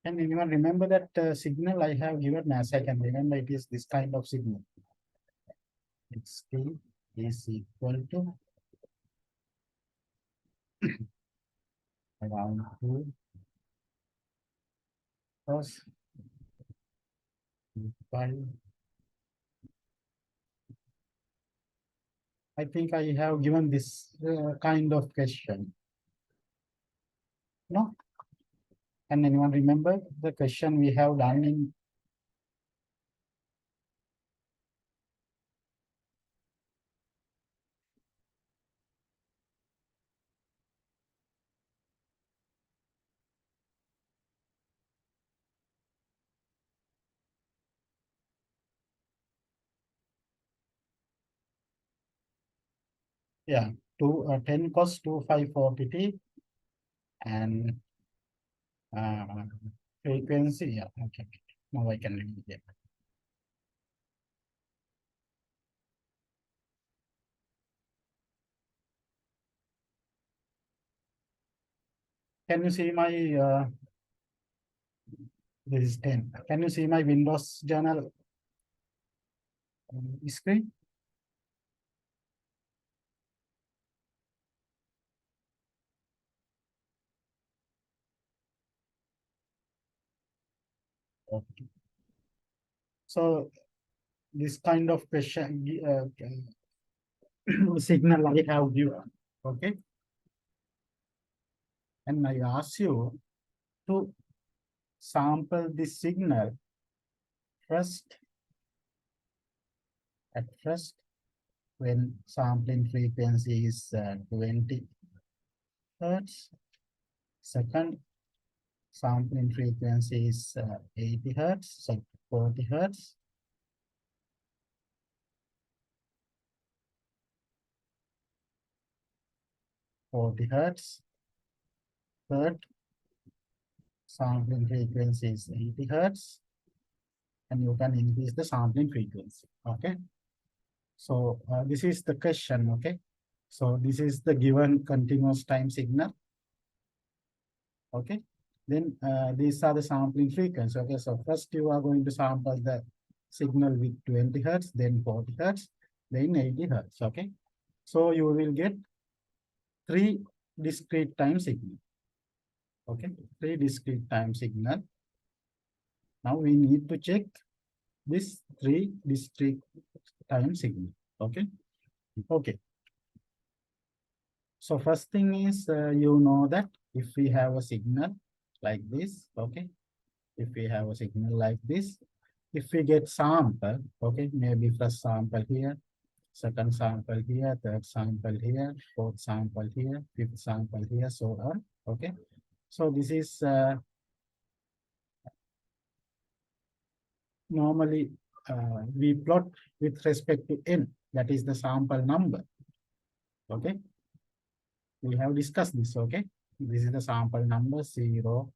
Can anyone remember that signal I have given? As I can remember, it is this kind of signal. Xt is equal to around 2 cos 5. I think I have given this kind of question. No? Can anyone remember the question we have done in? Yeah, 10 cos 254 pt and frequency. Yeah, okay. Now I can remember. Yeah. Can you see my this is 10. Can you see my Windows journal screen? Okay. So this kind of question signal I have given. Okay. And I ask you to sample this signal at first when sampling frequency is 20 hertz. Second, sampling frequency is 80 hertz, so 40 hertz. Third, sampling frequency is 80 hertz, and you can increase the sampling frequency. Okay. So this is the question. Okay. So this is the given continuous time signal. Okay. Then these are the sampling frequency. Okay. So first you are going to sample the signal with 20 hertz, then 40 hertz, then 80 hertz. Okay. So you will get 3 discrete time signal. Okay. 3 discrete time signal. Now we need to check this 3 discrete time signal. Okay. Okay. So first thing is you know that if we have a signal like this, okay, if we have a signal like this, if we get sample, okay, maybe first sample here, second sample here, third sample here, fourth sample here, fifth sample here, so on. Okay. So this is normally we plot with respect to n, that is the sample number. Okay. We have discussed this. Okay. This is the sample number 0,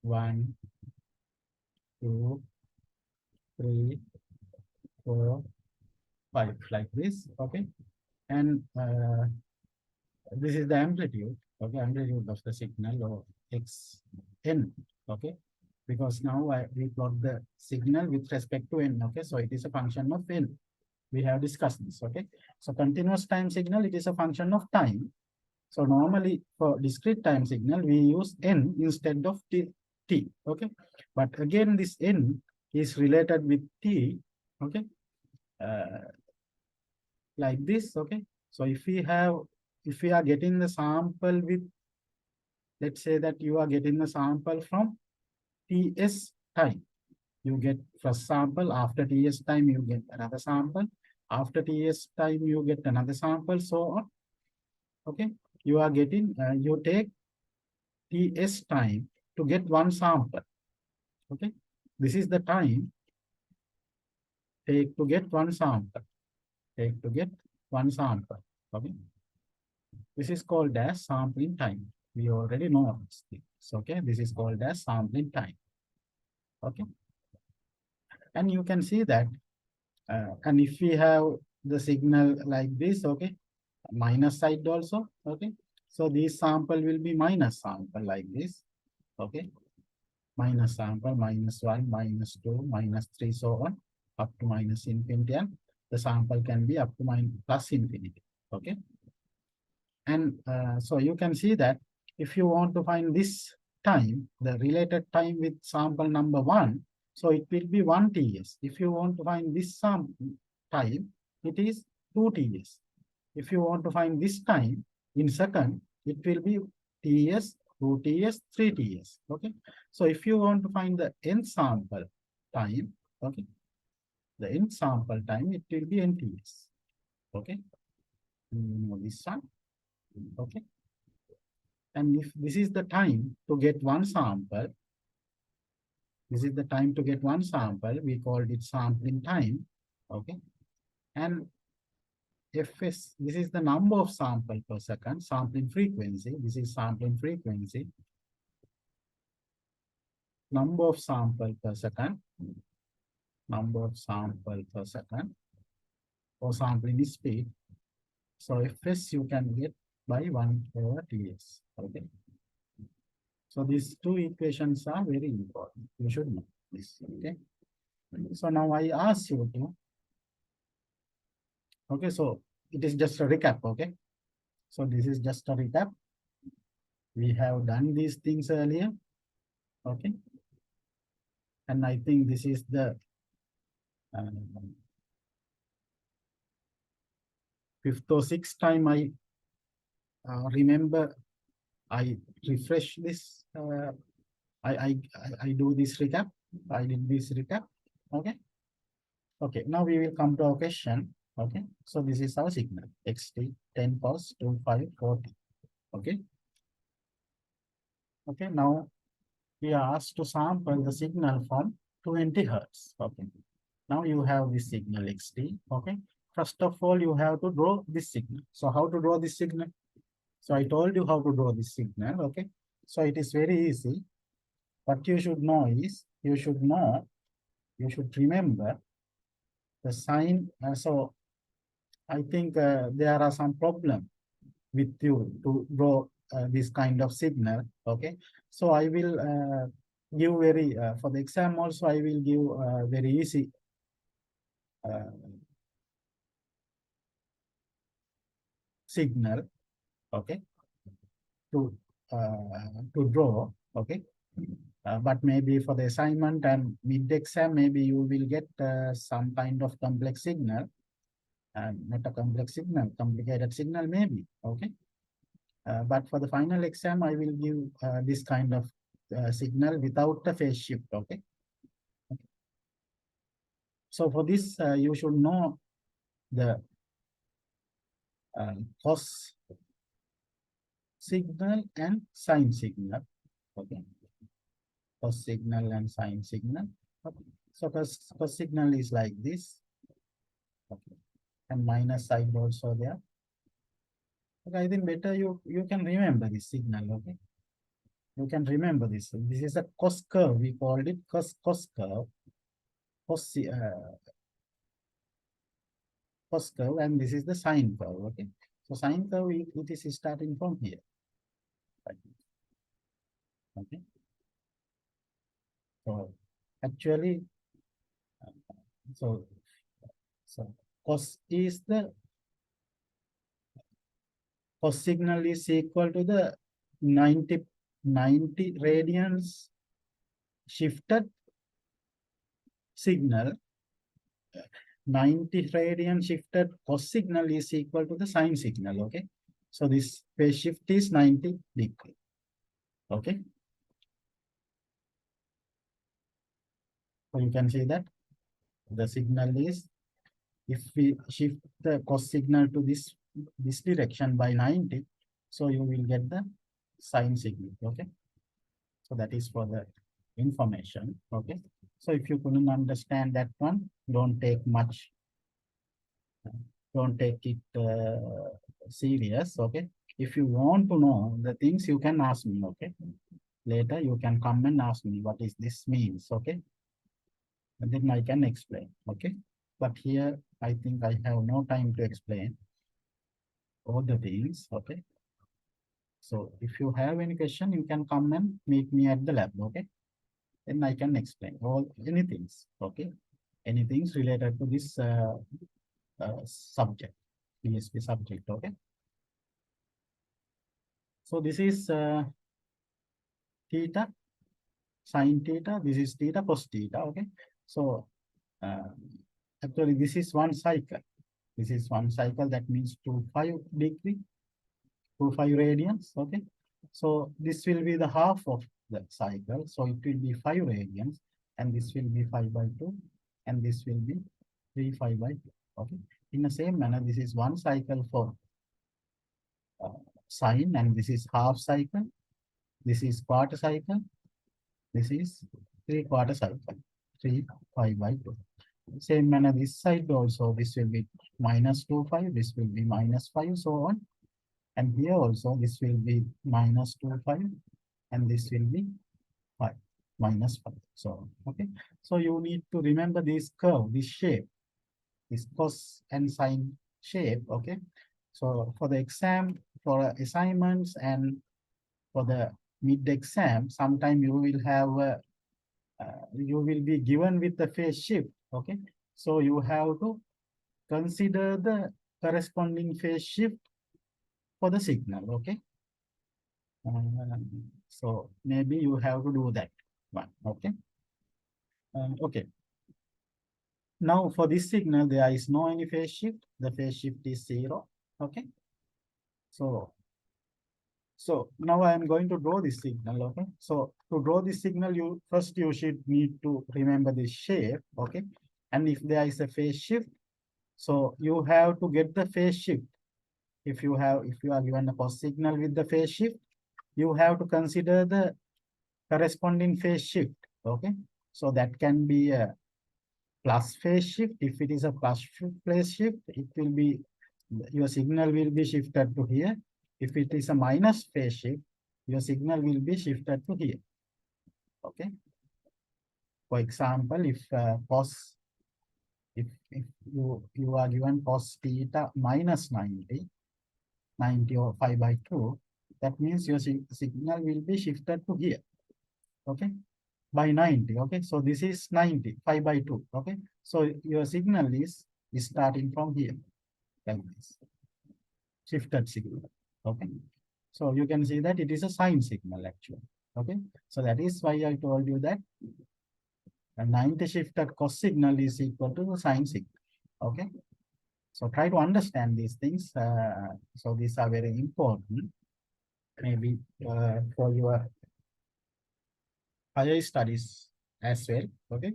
1, 2, 3, 4, 5, like this. Okay. And this is the amplitude. Okay. Amplitude of the signal or xn. Okay. Because now we plot the signal with respect to n. Okay. So it is a function of n. We have discussed this. Okay. So continuous time signal, it is a function of time. So normally for discrete time signal, we use n instead of t. Okay. But again, this n is related with t. Okay. Like this. Okay. So if we are getting the sample with, let's say that you are getting the sample from ts time. You get first sample, after ts time, you get another sample. After ts time, you get another sample, so on. Okay. You are getting, you take ts time to get one sample. Okay. This is the time take to get one sample. Take to get one sample. Okay. This is called as sampling time. We already know this. Okay. This is called as sampling time. Okay. And you can see that, and if we have the signal like this, okay, minus side also, okay. So this sample will be minus sample like this, okay. minus sample, -1, -2, -3, so on, up to minus infinity, and the sample can be up to plus infinity. Okay. And so you can see that if you want to find this time, the related time with sample number 1, so it will be 1 TS. If you want to find this time, it is 2 TS. If you want to find this time in second, it will be TS, 2 TS, 3 TS. Okay. So if you want to find the nth sample time, okay, the nth sample time, it will be NTS. Okay. You know this one. Okay. And if this is the time to get one sample, this is the time to get one sample, we called it sampling time. Okay. And Fs, this is the number of sample per second, sampling frequency. This is sampling frequency. Number of sample per second, number of sample per second, or sampling speed. So Fs you can get by 1/Ts. Okay. So these two equations are very important. You should know this. Okay. So now I ask you to, okay, so it is just a recap. Okay. So this is just a recap. We have done these things earlier. Okay. And I think this is the fifth or sixth time I remember I refresh this. I do this recap. I did this recap. Okay. Okay. Now we will come to our question. Okay. So this is our signal. XT 10 pulse 2540. Okay. Okay. Now we are asked to sample the signal from 20 Hertz. Okay. Now you have this signal XT. Okay. First of all, you have to draw this signal. So how to draw this signal? So I told you how to draw this signal. Okay. So it is very easy. What you should know is, you should remember the sign. So I think there are some problem with you to draw this kind of signal. Okay. So I will give for the exam also, I will give very easy signal. Okay. To draw. Okay. But maybe for the assignment and mid-exam, maybe you will get some kind of complex signal, not a complex signal, complicated signal maybe. Okay. But for the final exam, I will give this kind of signal without the phase shift. Okay. So for this, you should know the cos signal and sine signal. Okay. Cos signal and sine signal. Okay. So cos signal is like this. Okay. And minus side also there. Okay, I think better you can remember this signal. Okay. You can remember this. This is a cos curve. We called it cos curve. Cos curve, and this is the sine curve. Okay. So sine curve, it is starting from here. Okay. So actually, so cos is the cos signal is equal to the 90 radians shifted signal. 90 radian shifted cos signal is equal to the sine signal. Okay. So this phase shift is 90 degree. Okay. So you can see that the signal is, if we shift the cos signal to this direction by 90, so you will get the sine signal. Okay. So that is for the information. Okay. So if you couldn't understand that one, don't take it serious. Okay. If you want to know the things, you can ask me. Okay. Later you can come and ask me what is this means. Okay. And then I can explain. Okay. But here I think I have no time to explain all the things. Okay. So if you have any question, you can come and meet me at the lab. Okay. then I can explain all anything. Okay, anything related to this subject, DSP subject. Okay, so this is theta, sine theta. This is theta cos theta. Okay, so uh, actually this is one cycle. This is one cycle. That means 25 degree, 25 radians. Okay, so this will be the half of the cycle. So it will be 5 radians, and this will be 5/2, and this will be 3 5/2. Okay, in the same manner, this is one cycle for sine, and this is half cycle. This is quarter cycle. This is 3/4 cycle. 3 5/2. Same manner, this side also, this will be -2 5. This will be -5, so on. And here also, this will be -2 5, and this will be 5 -5. So, okay. So you need to remember this curve, this shape, this cos and sine shape. Okay. So for the exam, for assignments, and for the mid exam, sometime you will have you will be given with the phase shift. Okay. So you have to consider the corresponding phase shift for the signal. Okay. So maybe you have to do that one. Okay. Okay. Now for this signal, there is no any phase shift. The phase shift is 0. Okay. So now I am going to draw this signal. Okay. So to draw this signal, you should need to remember this shape. Okay. And if there is a phase shift, so you have to get the phase shift. If you are given a cos signal with the phase shift, you have to consider the corresponding phase shift. Okay. So that can be a plus phase shift. If it is a plus phase shift, it will be, your signal will be shifted to here. If it is a minus phase shift, your signal will be shifted to here. Okay. For example, if you are given cos theta minus 90 or 5/2, that means your signal will be shifted to here. Okay, by 90. Okay, so this is 90, 5/2. Okay, so your signal is starting from here, like this, shifted signal. Okay, so you can see that it is a sine signal actually. Okay, so that is why I told you that a 90 shifted cos signal is equal to the sine signal. Okay, so try to understand these things. So these are very important, maybe for your higher studies as well. Okay,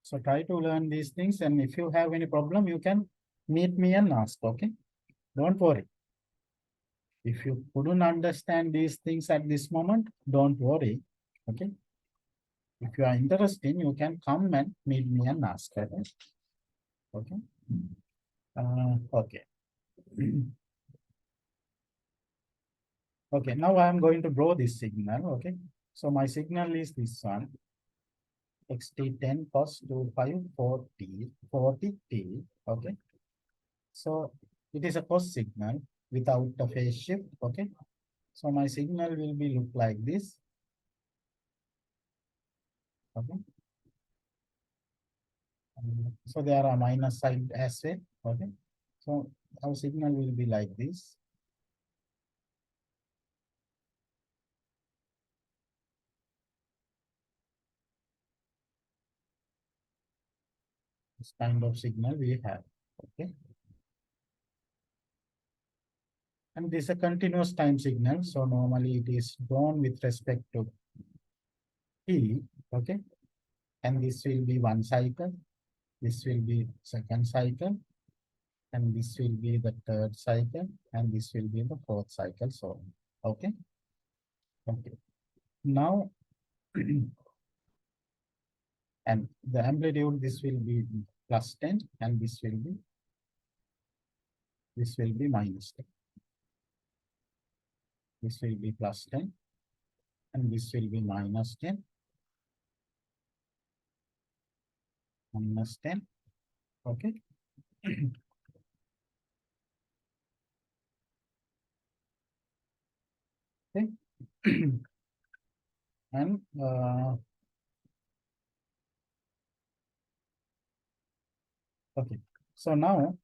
so try to learn these things, and if you have any problem, you can meet me and ask. Okay, don't worry. If you couldn't understand these things at this moment, don't worry. Okay, if you are interested, you can come and meet me and ask. Okay, okay. Okay. Okay, now I am going to draw this signal. Okay, so my signal is this one, xt10 cos 25 40t. Okay, so it is a cos signal without the phase shift. Okay, so my signal will be look like this. Okay, so there are minus side as well. Okay, so our signal will be like this. This kind of signal we have. Okay, and this is a continuous time signal, so normally it is drawn with respect to t. Okay, and this will be one cycle, this will be second cycle, and this will be the third cycle, and this will be the fourth cycle. So okay, okay. Now and the amplitude, this will be plus 10, and this will be minus 10. This will be plus 10, and this will be minus 10, minus 10. Okay. Okay. And Okay. So now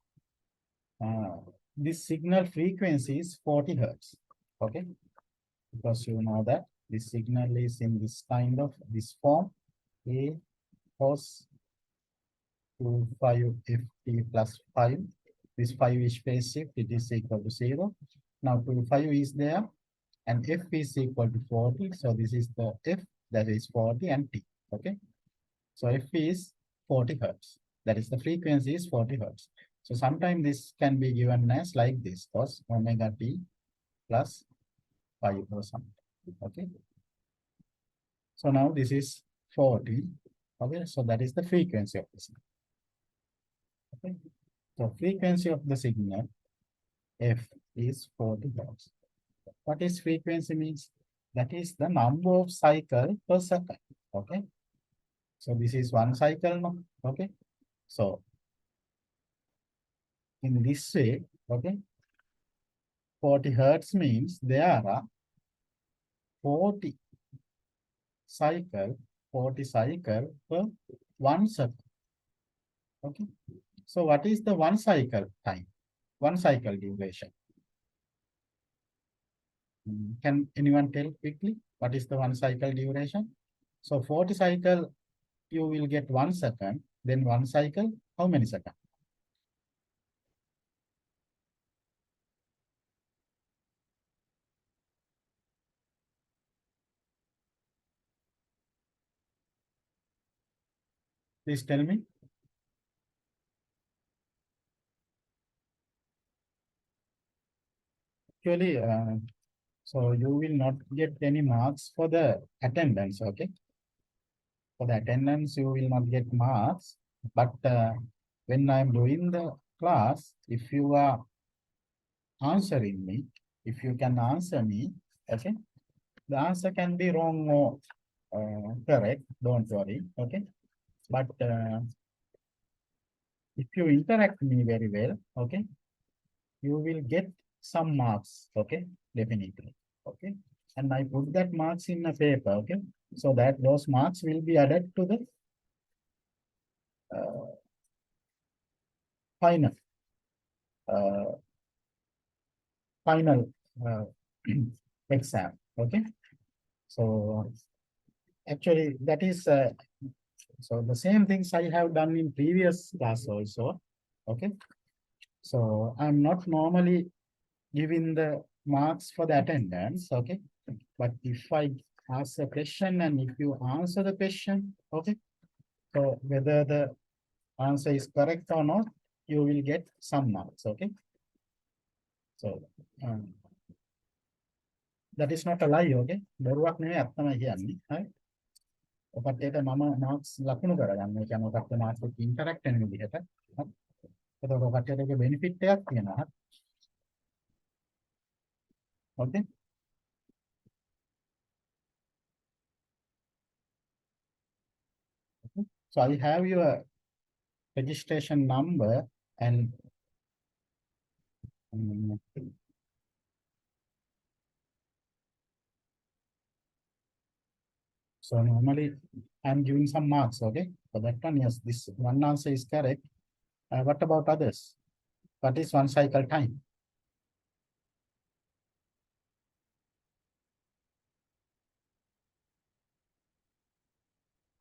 this signal frequency is 40 hertz. Okay. Because you know that this signal is in this kind of this form, A cos 25 ft plus 5. This 5 is phase shift, it is equal to 0. Now 25 is there and f is equal to 40. So this is the f, that is 40 and t. Okay. So f is 40 hertz. That is the frequency is 40 hertz. So sometimes this can be given as like this, cos omega t plus 5 or something. Okay. So now this is 40. Okay. So that is the frequency of the signal. Okay. So frequency of the signal f is 40 hertz. What is frequency means? That is the number of cycle per second. Okay. So this is one cycle now. Okay. So in this way, okay, 40 hertz means there are 40 cycle, 40 cycle per 1 second. Okay. So what is the one cycle time? One cycle duration. Can anyone tell quickly what is the one cycle duration? So 40 cycle, you will get 1 second. Then one cycle, how many seconds? Please tell me. Actually, so you will not get any marks for the attendance. Okay. For the attendance, you will not get marks. But when I'm doing the class, if you are answering me, if you can answer me, okay, the answer can be wrong or correct. Don't worry. Okay. But if you interact me very well, okay, you will get some marks. Okay, definitely. Okay. And I put that marks in a paper. Okay. So that those marks will be added to the uh, final uh, final uh, exam. Okay. So actually that is so the same things I have done in previous class also. Okay. So I'm not normally giving the marks for the attendance. Okay. But if I ask a question and if you answer the question, okay. So whether the answer is correct or not, you will get some marks. Okay. So that is not a lie. Okay. බොරුවක් නෙවෙයි අත්තමයි කියන්නේ. හරි. ඔකට මම Marx ලකුණු කරගන්න. ඒ කියන්නේ ඔකට මාක්ස් එක ඉන්ටරැක්ට් වෙන විදිහට. හරි. එතකොට ඔකට එක බෙනිෆිට් එකක් තියෙනවා. Okay. So I have your registration number and um, so normally I'm giving some marks. Okay. For that one, yes, this one answer is correct. What about others? What is one cycle time?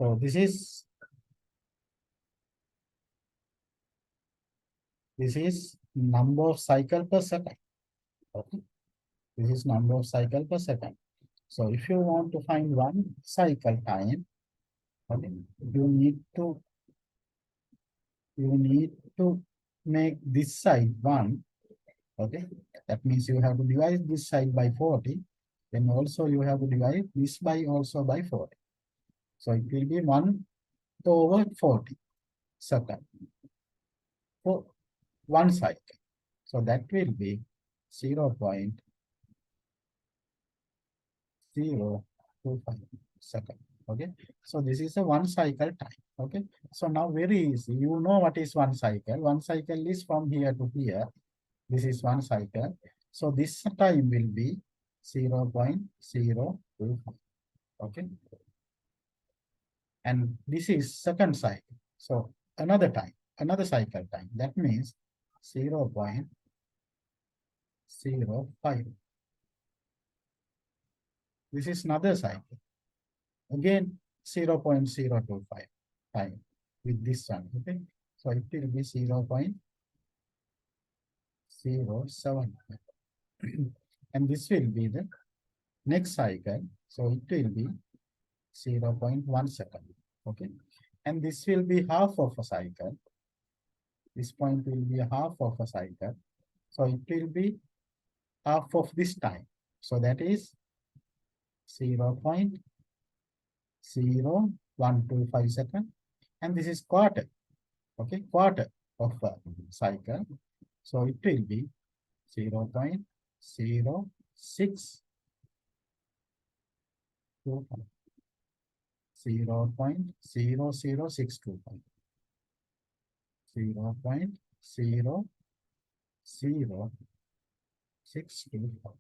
So this is number of cycle per second. Okay. This is number of cycle per second. So if you want to find one cycle time, okay, you need to make this side 1. Okay. That means you have to divide this side by 40. Then also you have to divide this by also by 40. So it will be 1 over 40 second for one cycle. So that will be 0.025 second. Okay. So this is a one cycle time. Okay. So now very easy. You know what is one cycle. One cycle is from here to here. This is one cycle. So this time will be 0.025. Okay. And this is second cycle. So another time, another cycle time. That means 0.05. This is another cycle. Again, 0.025 time with this one. Okay. So it will be 0.07. And this will be the next cycle. So it will be 0.1 second. Okay. And this will be half of a cycle. This point will be half of a cycle. So it will be half of this time. So that is 0.0125 seconds. And this is quarter. Okay, quarter of a cycle. So it will be 0.0625. 0.00625. 0.00625.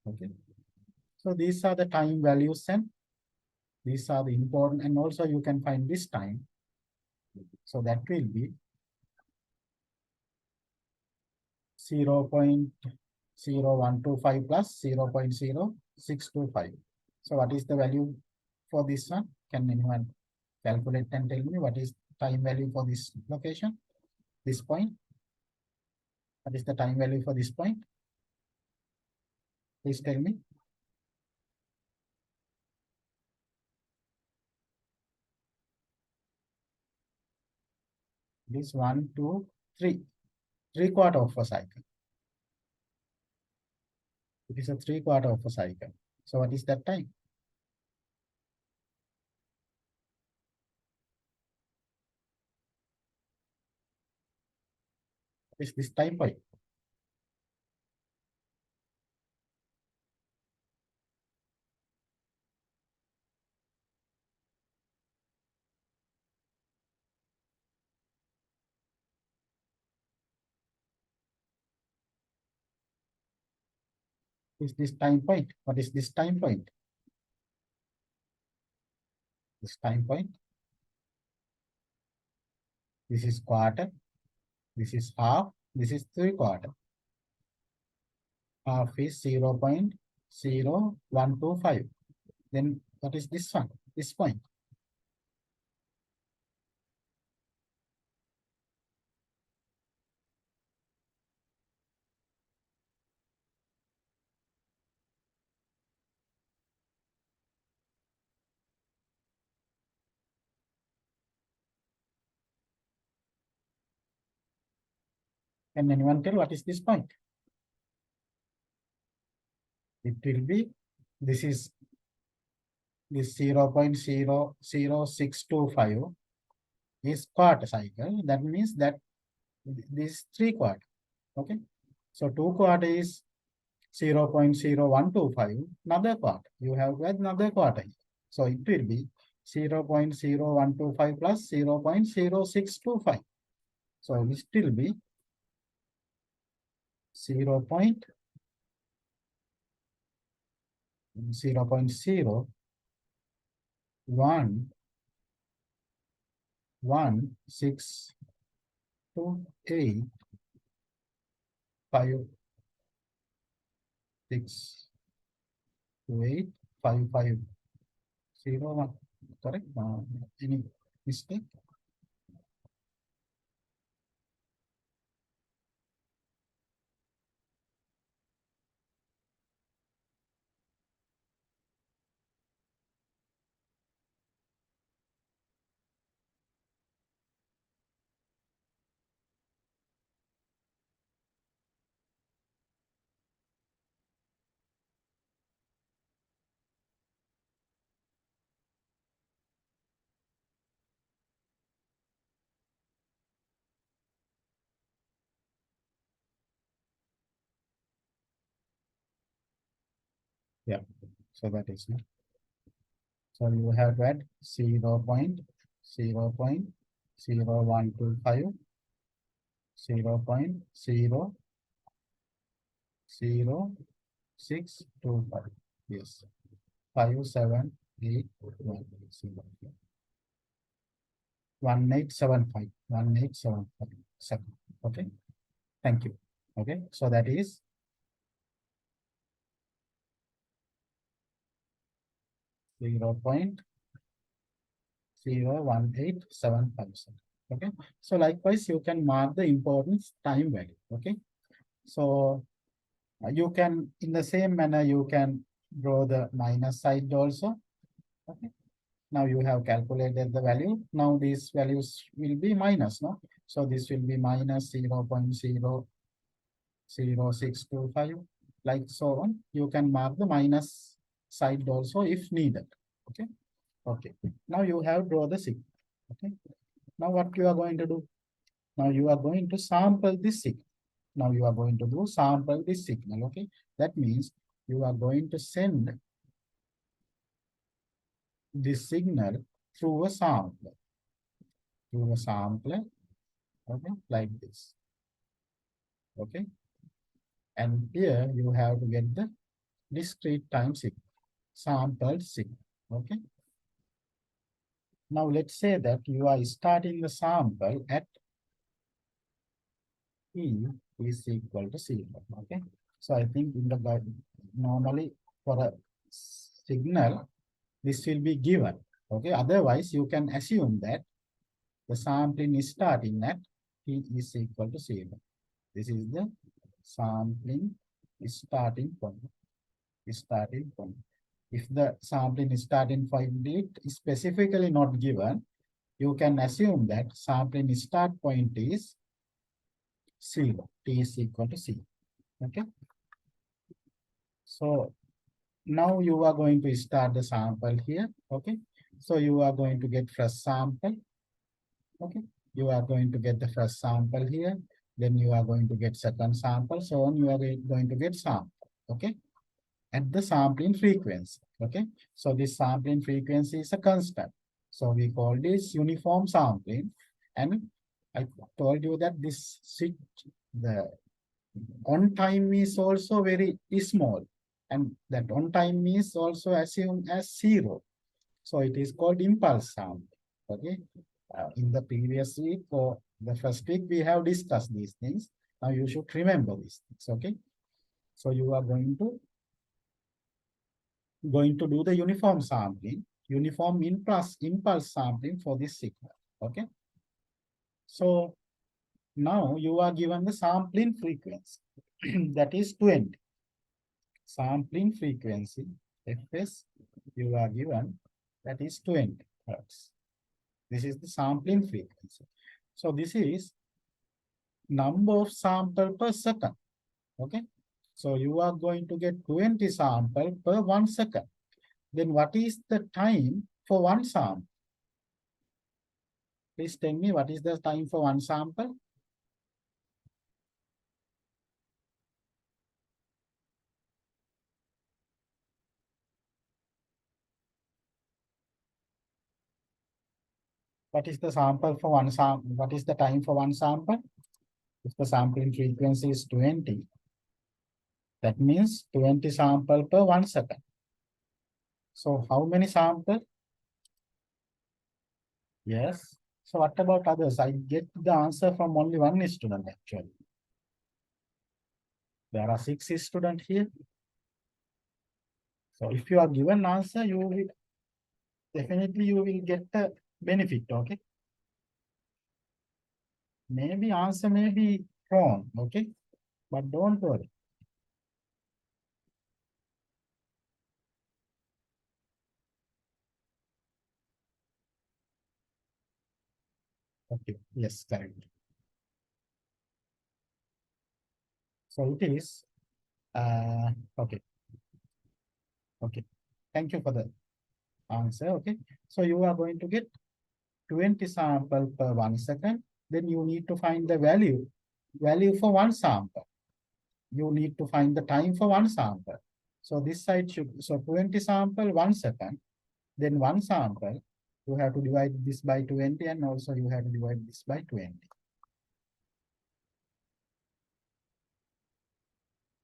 Okay. So these are the time values and these are the important, and also you can find this time. So that will be 0.0125 plus 0.0625. So what is the value for this one? Can anyone calculate and tell me what is time value for this location, this point? What is the time value for this point? Please tell me. This 1, 2, 3. 3/4 of a cycle. It is a 3/4 of a cycle. So what is that time? What is this time point? Is this time point? What is this time point? This time point. This is quarter. This is half. This is 3/4. Half is 0.0125. Then what is this one? This point. Can anyone tell what is this point? It will be, this is this 0.00625 is quarter cycle. That means that this 3/4. Okay. So 2/4 is 0.0125. Another quarter. You have got another quarter. So it will be 0.0125 plus 0.0625. So it will be 0.01162856285501. Correct? Any mistake? Yeah. So that is it. So you have got 0.0125, 0.00625. Yes. 5781. 1875 okay. Thank you. Okay, so that is 0.01875. Okay, so likewise you can mark the importance time value. Okay, so you can in the same manner you can draw the minus side also. Okay, now you have calculated the value. Now these values will be minus, no? So this will be minus 0.00625, like so on. You can mark the minus side also if needed. Okay. Okay. Now you have draw the signal. Okay. Now what you are going to do? Now you are going to sample this signal. Now you are going to do sample this signal. Okay. That means you are going to send this signal through a sampler. Through a sampler. Okay. Like this. Okay. And here you have to get the discrete time signal. Sampled signal. Okay. Now let's say that you are starting the sample at E is equal to 0. Okay. So I think in the normally for a signal, this will be given. Okay. Otherwise, you can assume that the sampling is starting at T is equal to 0. This is the sampling starting point. Starting point. If the sampling starting point is specifically not given, you can assume that sampling start point is 0. T is equal to 0. Okay. So now you are going to start the sample here. Okay. So you are going to get first sample. Okay. You are going to get the first sample here. Then you are going to get second sample. So on you are going to get sample. Okay. At the sampling frequency. Okay. So this sampling frequency is a constant. So we call this uniform sampling. And I told you that this the on time is also very small. And that on time is also assumed as 0. So it is called impulse sampling. Okay. In the previous week or the first week, we have discussed these things. Now you should remember these things. Okay. So you are going to do the uniform sampling, uniform impulse sampling for this signal. Okay. So now you are given the sampling frequency that is 20. Sampling frequency Fs you are given that is 20 hertz. This is the sampling frequency. So this is number of sample per second. Okay. So you are going to get 20 sample per 1 second. Then what is the time for one sample? Please tell me what is the time for one sample? What is the sample for one sample? What is the time for one sample? If the sampling frequency is 20, that means 20 sample per 1 second. So how many samples? Yes. So what about others? I get the answer from only one student actually. There are 6 students here. So if you are given answer, you will definitely you will get the benefit. Okay. Maybe answer may be wrong. Okay. But don't worry. Okay. Yes, correct. So it is okay. Okay. Thank you for the answer. Okay. So you are going to get 20 sample per 1 second. Then you need to find the value for one sample. You need to find the time for one sample. So this side should, so 20 sample 1 second, then one sample, you have to divide this by 20 and also you have to divide this by 20.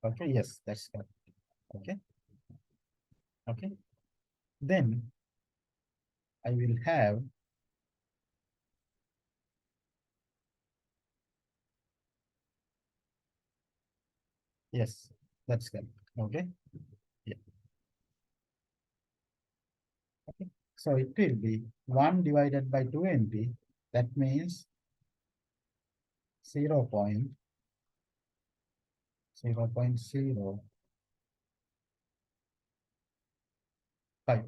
Okay, yes, that's correct. Okay. Okay. Then I will have Yes, that's good. Okay. Yeah. Okay. So it will be 1 divided by 20. That means 0.0.05.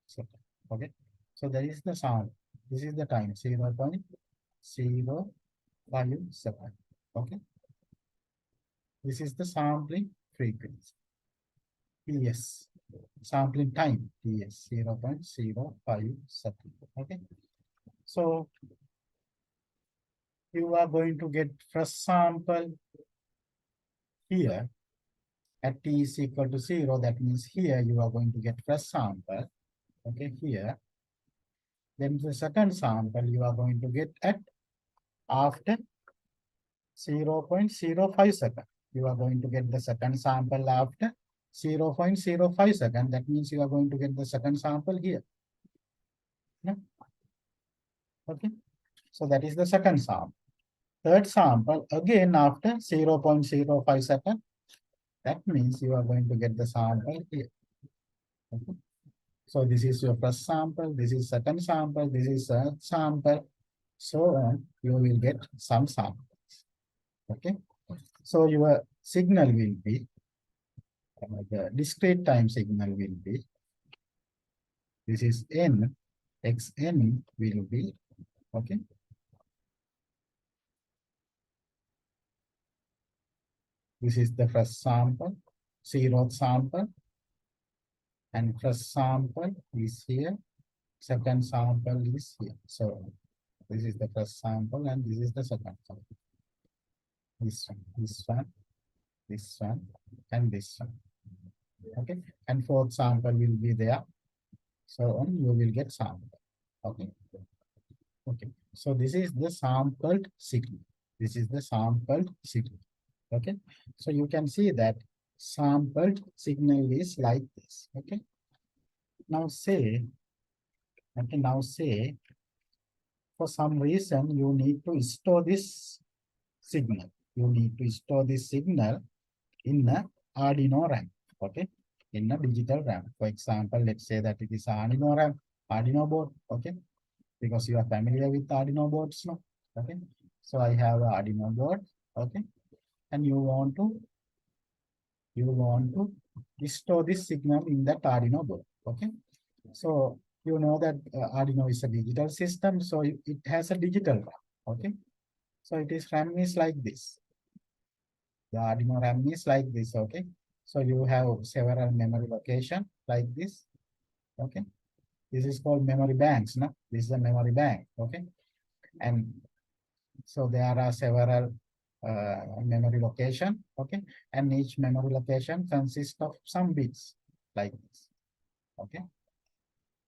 So, okay. So that is the sound. This is the time 0.057. Okay. This is the sampling frequency. TS. Sampling time. TS 0.057. Okay. So you are going to get first sample here at t is equal to 0. That means here you are going to get first sample. Okay, here. Then the second sample you are going to get at after 0.05 second. You are going to get the second sample after 0.05 second. That means you are going to get the second sample here. Yeah. Okay. So that is the second sample. Third sample again after 0.05 second. That means you are going to get the sample here. Okay. So this is your first sample, this is second sample, this is third sample. So on, you will get some samples. Okay. So your signal will be, the discrete time signal will be, this is n, xn will be, okay. This is the first sample, zeroth sample, and first sample is here, second sample is here. So this is the first sample and this is the second sample. This one, this one, and this one. Okay, and fourth sample will be there. So on you will get sample. Okay. Okay. So this is the sampled signal. This is the sampled signal. Okay. So you can see that sampled signal is like this. Okay. Now say, okay, now say for some reason you need to store this signal. You need to store this signal in a Arduino RAM. Okay. In a digital RAM. For example, let's say that it is Arduino RAM, Arduino board. Okay. Because you are familiar with Arduino boards, no? Okay. So I have a Arduino board. Okay. And you want to store this signal in that Arduino board. Okay. So you know that Arduino is a digital system, so it has a digital RAM. Okay. So it is RAM is like this. The Arduino RAM is like this. Okay. So you have several memory location like this. Okay. This is called memory banks. No, this is a memory bank. Okay. And so there are several memory location. Okay. And each memory location consists of some bits like this. Okay.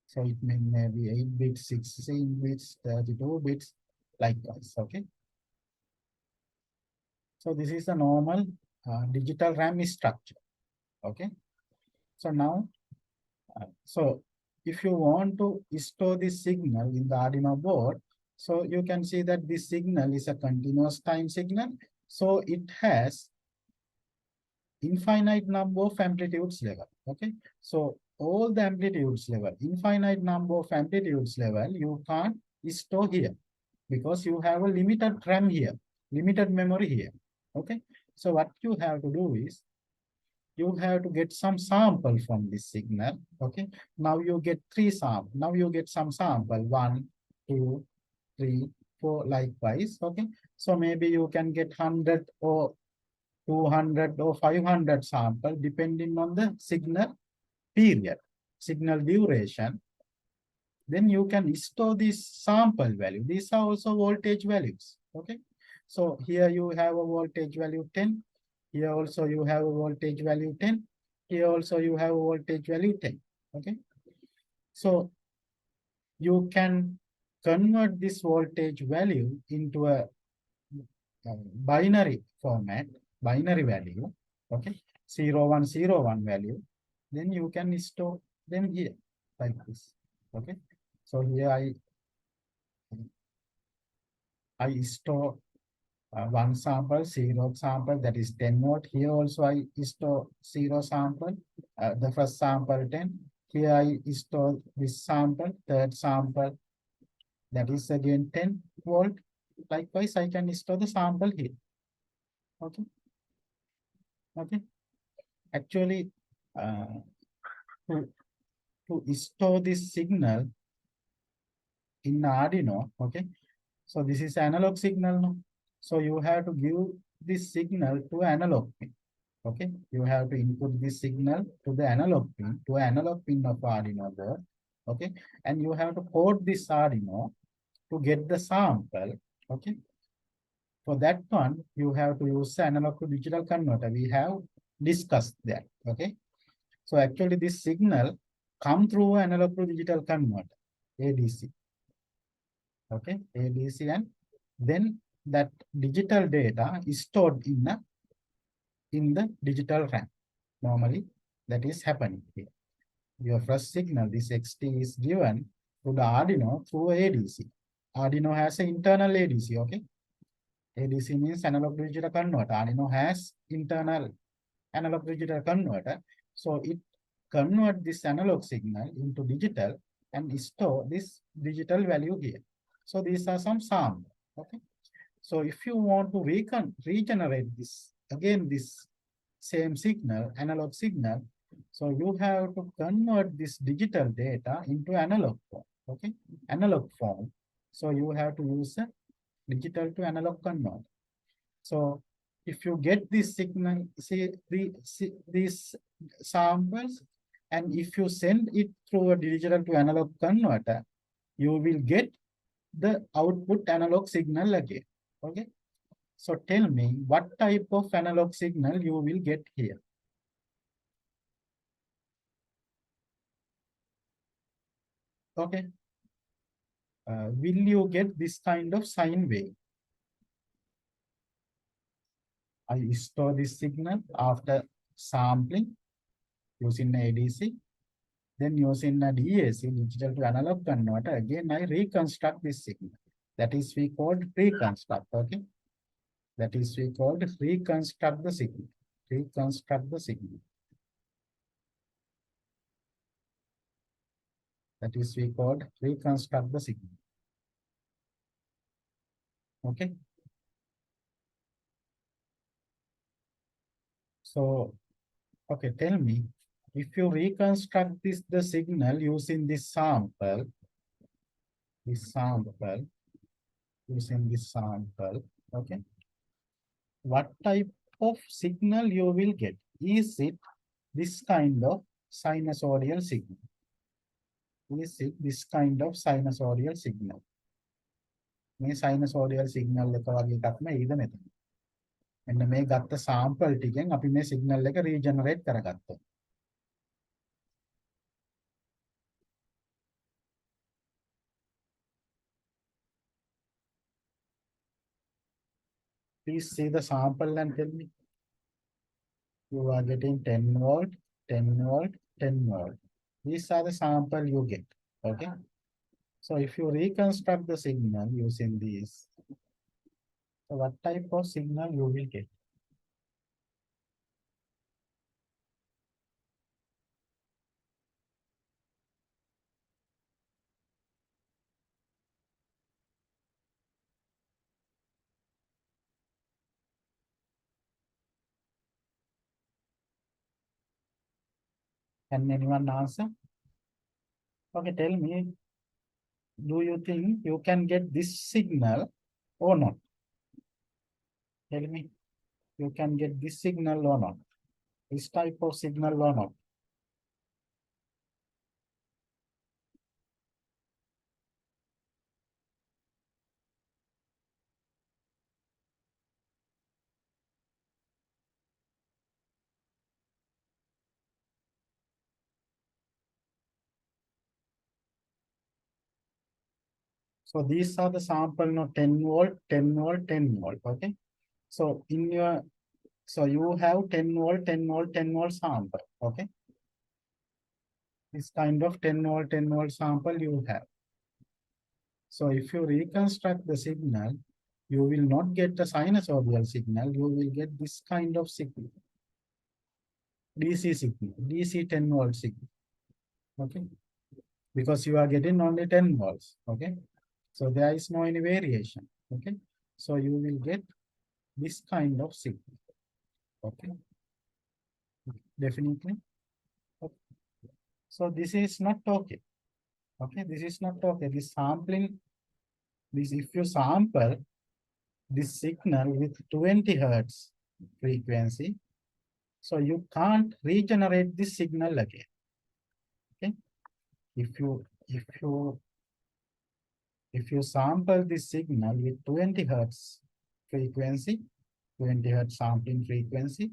So it may be 8 bits, 16 bits, 32 bits, likewise. Okay. So this is the normal digital RAM structure. Okay. So now, so if you want to store this signal in the Arduino board, so you can see that this signal is a continuous time signal. So it has infinite number of amplitudes level. Okay. So all the amplitudes level, infinite number of amplitudes level, you can't store here because you have a limited RAM here, limited memory here. Okay. So what you have to do is you have to get some sample from this signal. Okay. Now you get three sample. Now you get some sample, 1, 2, 3, 4, likewise. Okay. So maybe you can get 100 or 200 or 500 sample depending on the signal period, signal duration. Then you can store this sample value. These are also voltage values. Okay. So here you have a voltage value 10. Here also you have a voltage value 10. Here also you have a voltage value 10. Okay. So you can convert this voltage value into a binary format, binary value. Okay. 0101 value. Then you can store them here like this. Okay. So here I store one sample, zero sample, that is 10 volt. Here also I store zero sample, the first sample 10. Here I store this sample, third sample, that is again 10 volt. Likewise, I can store the sample here. Okay, okay. Actually, uh, to, to store this signal in Arduino, okay. So this is analog signal now. So you have to give this signal to analog pin. Okay, you have to input this signal to the analog pin of Arduino board. Okay, and you have to code this Arduino to get the sample. Okay, for that one you have to use the analog to digital converter. We have discussed that. Okay, so actually this signal come through analog to digital converter, ADC. Okay, ADC, and then that digital data is stored in the digital RAM. Normally, that is happening here. Your first signal, this XT, is given to the Arduino through ADC. Arduino has an internal ADC, okay? ADC means analog to digital converter. Arduino has internal analog to digital converter. So it convert this analog signal into digital and store this digital value here. So these are some samples, okay? So if you want to regenerate this, again, this same signal, analog signal, so you have to convert this digital data into analog form, okay? Analog form. So you have to use a digital to analog convert. So if you get this signal, these samples, and if you send it through a digital to analog converter, you will get the output analog signal again. Okay. So tell me what type of analog signal you will get here. Okay. Will you get this kind of sine wave? I store this signal after sampling using ADC. Then using a DAC, digital to analog converter, again I reconstruct this signal. That is we called reconstruct, okay? That is we called reconstruct the signal. Reconstruct the signal. That is we called reconstruct the signal. Okay. So, okay, tell me, if you reconstruct the signal using this sample, using this sample, okay, what type of signal you will get? Is it this kind of sinusoidal signal? Is it this kind of sinusoidal signal? මේ sinusoidal signal එක වගේ එකක් නෙවෙයිද මෙතන. මෙන්න මේ ගත්ත sample ටිකෙන් අපි මේ signal එක regenerate කරගත්තා. Please see the sample and tell me. You are getting 10 volt, 10 volt, 10 volt. These are the sample you get. Okay. So if you reconstruct the signal using these, so what type of signal you will get? Can anyone answer? Okay, tell me, do you think you can get this signal or not? Tell me, you can get this signal or not? This type of signal or not? So these are the sample, no, 10 volt, 10 volt, 10 volt. Okay. So in your, so you have 10 volt, 10 volt, 10 volt sample. Okay. This kind of 10 volt, 10 volt sample you have. So if you reconstruct the signal you will not get a sinusoidal signal, you will get this kind of signal. DC signal, DC 10 volt signal. Okay. Because you are getting only 10 volts. Okay. So there is no any variation. Okay. So you will get this kind of signal. Okay. Definitely. Okay. So this is not okay. Okay. This is not okay. This sampling, this if you sample this signal with 20 hertz frequency, so you can't regenerate this signal again. Okay. If you sample this signal with 20 hertz frequency, 20 hertz sampling frequency,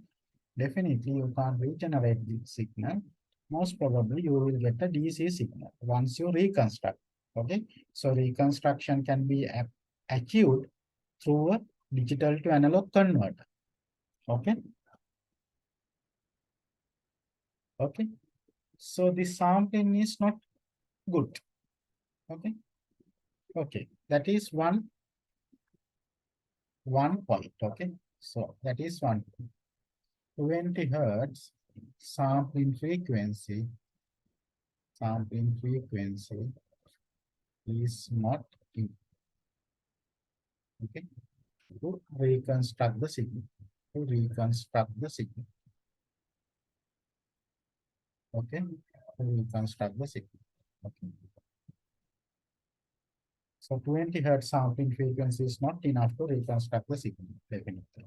definitely you can't regenerate the signal. Most probably you will get a DC signal once you reconstruct. Okay, so reconstruction can be achieved through a digital to analog converter. Okay. Okay. So the sampling is not good. Okay. Okay. That is one point. Okay. So that is 20 hertz sampling frequency is not in, okay, to reconstruct the signal, okay, to reconstruct the signal, okay. So 20 hertz sampling frequency is not enough to reconstruct the signal, definitely,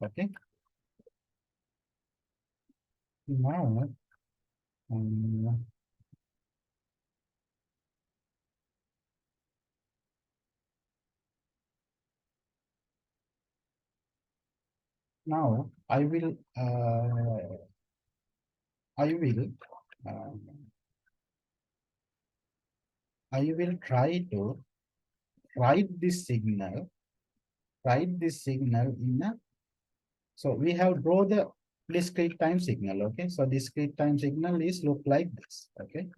okay. Now, now I will try to write this signal in a, so we have draw the discrete time signal. Okay, so discrete time signal is look like this. Okay,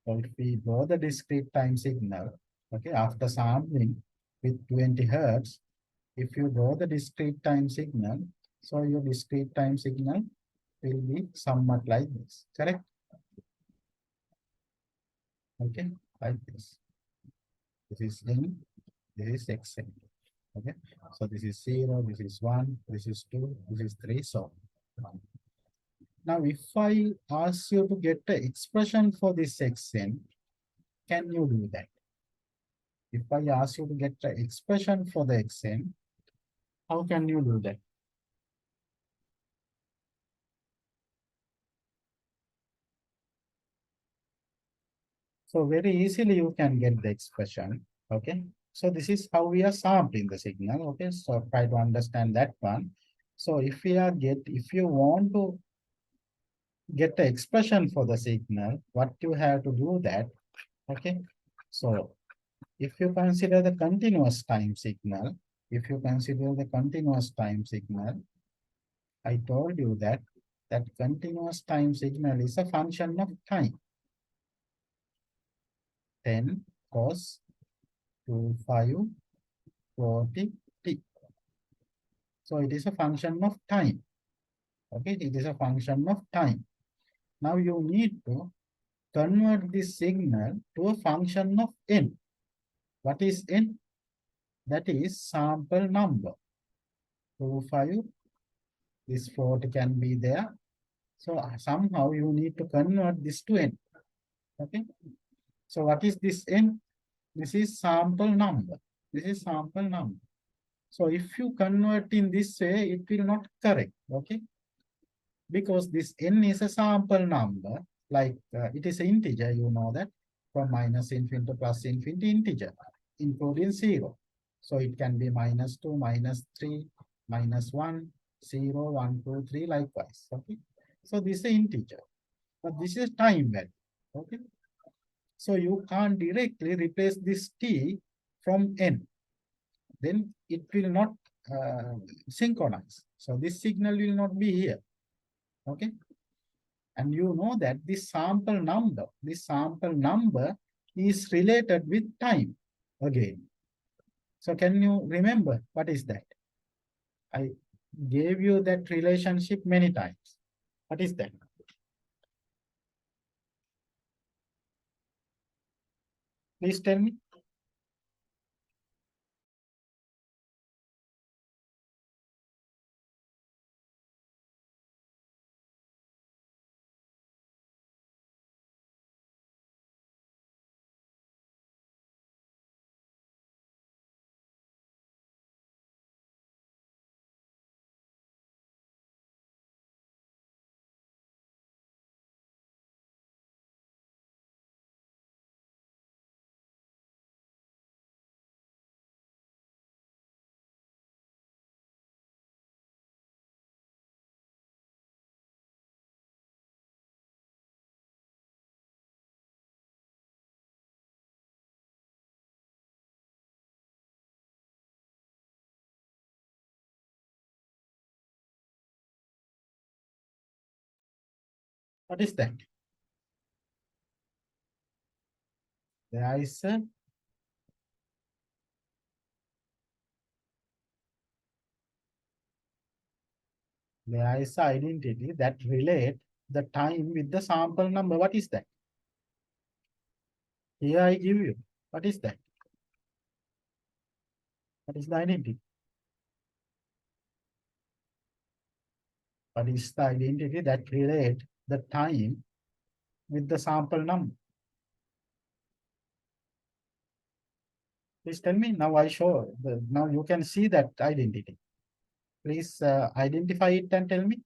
so if we draw the discrete time signal, okay, after sampling with 20 hertz, if you draw the discrete time signal, so your discrete time signal will be somewhat like this, correct? Okay, like this. This is N, this is Xn. Okay, so this is 0, this is 1, this is 2, this is 3, so on. Now, if I ask you to get the expression for this Xn, can you do that? If I ask you to get the expression for the Xn, how can you do that? So very easily you can get the expression. Okay. So this is how we are sampling the signal. Okay. So try to understand that one. So if you want to get the expression for the signal, what you have to do that. Okay. So if you consider the continuous time signal, I told you that continuous time signal is a function of time. 10 cos 25 40 t. So it is a function of time. Okay, it is a function of time. Now you need to convert this signal to a function of n. What is n? That is sample number. 25, this 40 can be there. So somehow you need to convert this to n. Okay. So what is this n? This is sample number. This is sample number. So if you convert in this way, it will not correct. Okay. Because this n is a sample number, like it is an integer, you know that, from minus infinity to plus infinity integer, including 0. So it can be -2, -3, -1, 0, 1, 2, 3, likewise. Okay. So this is an integer, but this is time value. Okay. So you can't directly replace this t from n. Then it will not synchronize. So this signal will not be here. Okay. And you know that this sample number is related with time again. So can you remember what is that? I gave you that relationship many times. What is that? Please tell me. What is that? There is a there is a identity that relate the time with the sample number. What is that? Here I give you. What is that? What is the identity? What is the identity that relate the time with the sample number? Please tell me. Now I show. Now you can see that identity. Please identify it and tell me.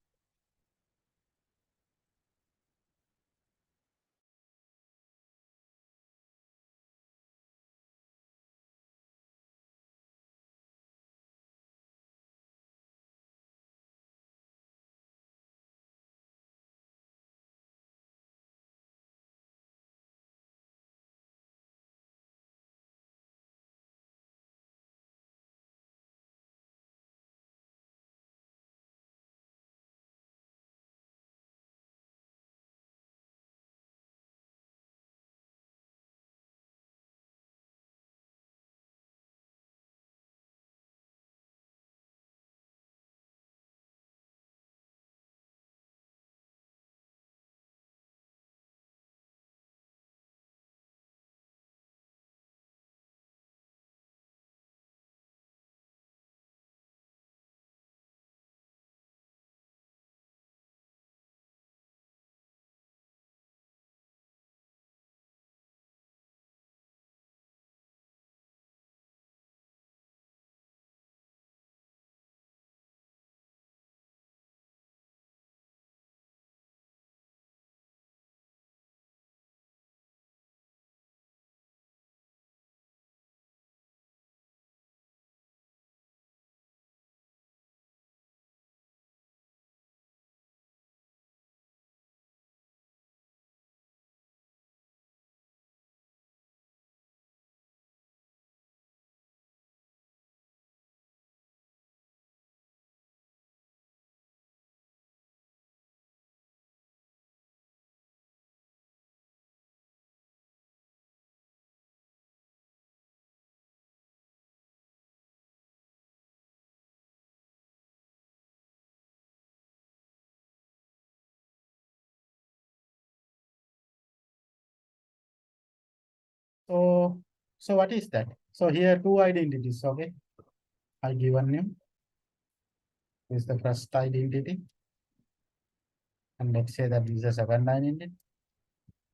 So, so what is that? So here two identities, okay? I given you is the first identity, and let's say that is the second identity.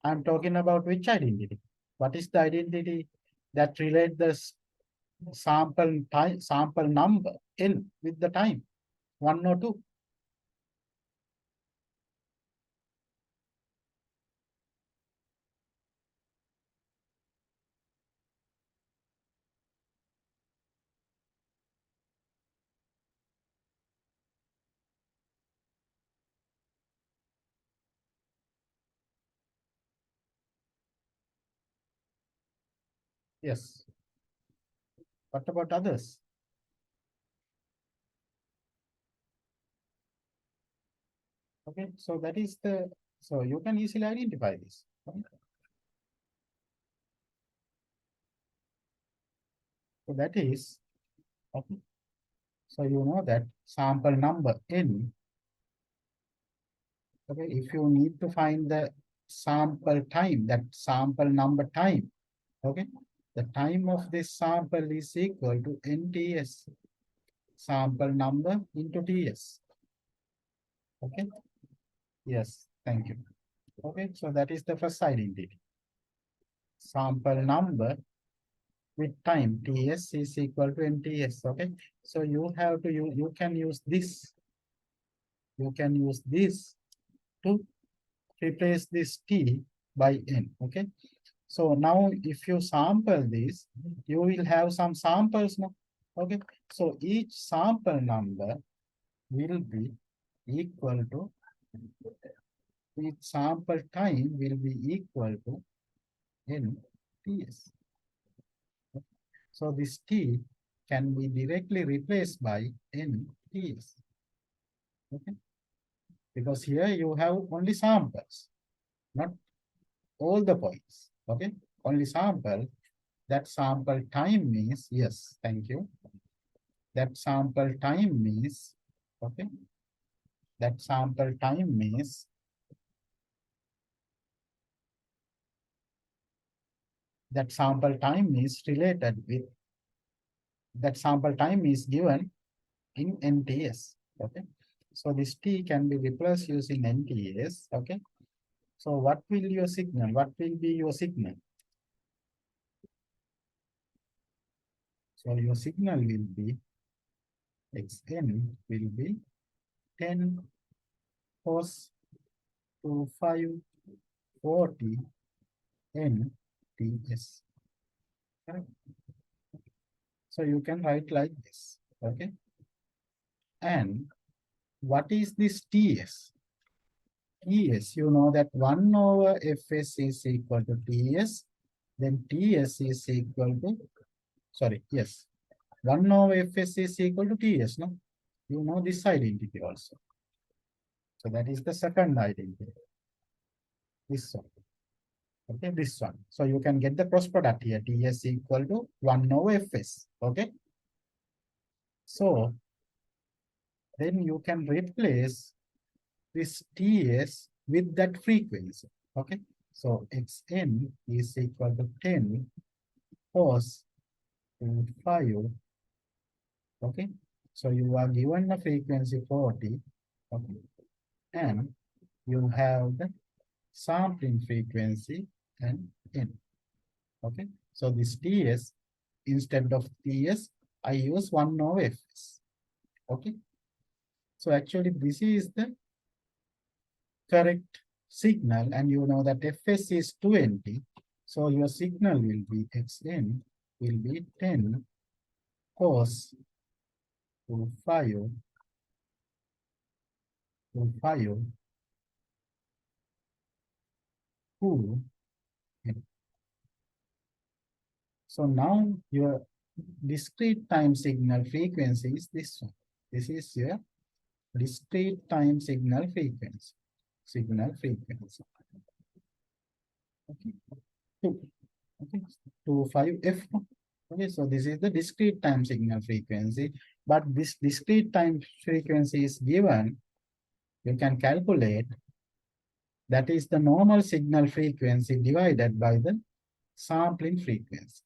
I'm talking about which identity? What is the identity that relate the sample time, sample number in with the time? One or two? Yes. What about others? Okay, so that is the, so you can easily identify this. Okay? So that is, okay. So you know that sample number n, okay, if you need to find the sample time, that sample number time, okay, the time of this sample is equal to nts, sample number into ts. Okay, yes, thank you. Okay, so that is the first identity. Sample number with time ts is equal to nts. Okay, so you have to you can use this, you can use this to replace this t by n. Okay, so now if you sample this, you will have some samples now. Okay, so each sample number will be equal to, each sample time will be equal to n ts. So this t can be directly replaced by n ts. Okay, because here you have only samples, not all the points. Okay, only sample. That sample time means, yes, thank you. That sample time means, okay, that sample time means, that sample time is related with, that sample time is given in NTS. Okay, so this T can be replaced using NTS. Okay, so what will your signal? What will be your signal? So your signal will be Xn will be 10 cos 25 40 NTS. Correct? So you can write like this. Okay, and what is this TS? TS, you know that 1 over Fs is equal to TS, then TS is equal to, sorry, yes, 1 over Fs is equal to TS, no? You know this identity also. So that is the second identity, this one. Okay, this one. So you can get the cross product here, TS equal to 1 over Fs. Okay, so then you can replace this TS with that frequency. Okay, so Xn is equal to 10 cos 5. Okay, so you are given a frequency 40. Okay, and you have the sampling frequency and n. Okay, so this TS, instead of TS, I use 1 over Fs. Okay, so actually this is the correct signal, and you know that Fs is 20. So your signal will be Xn will be 10 cos 5 2 n. So now your discrete time signal frequency is this one. This is your discrete time signal frequency. Signal frequency. Okay. 2. Okay. 25F. Okay, so this is the discrete time signal frequency. But this discrete time frequency is given, you can calculate, that is the normal signal frequency divided by the sampling frequency.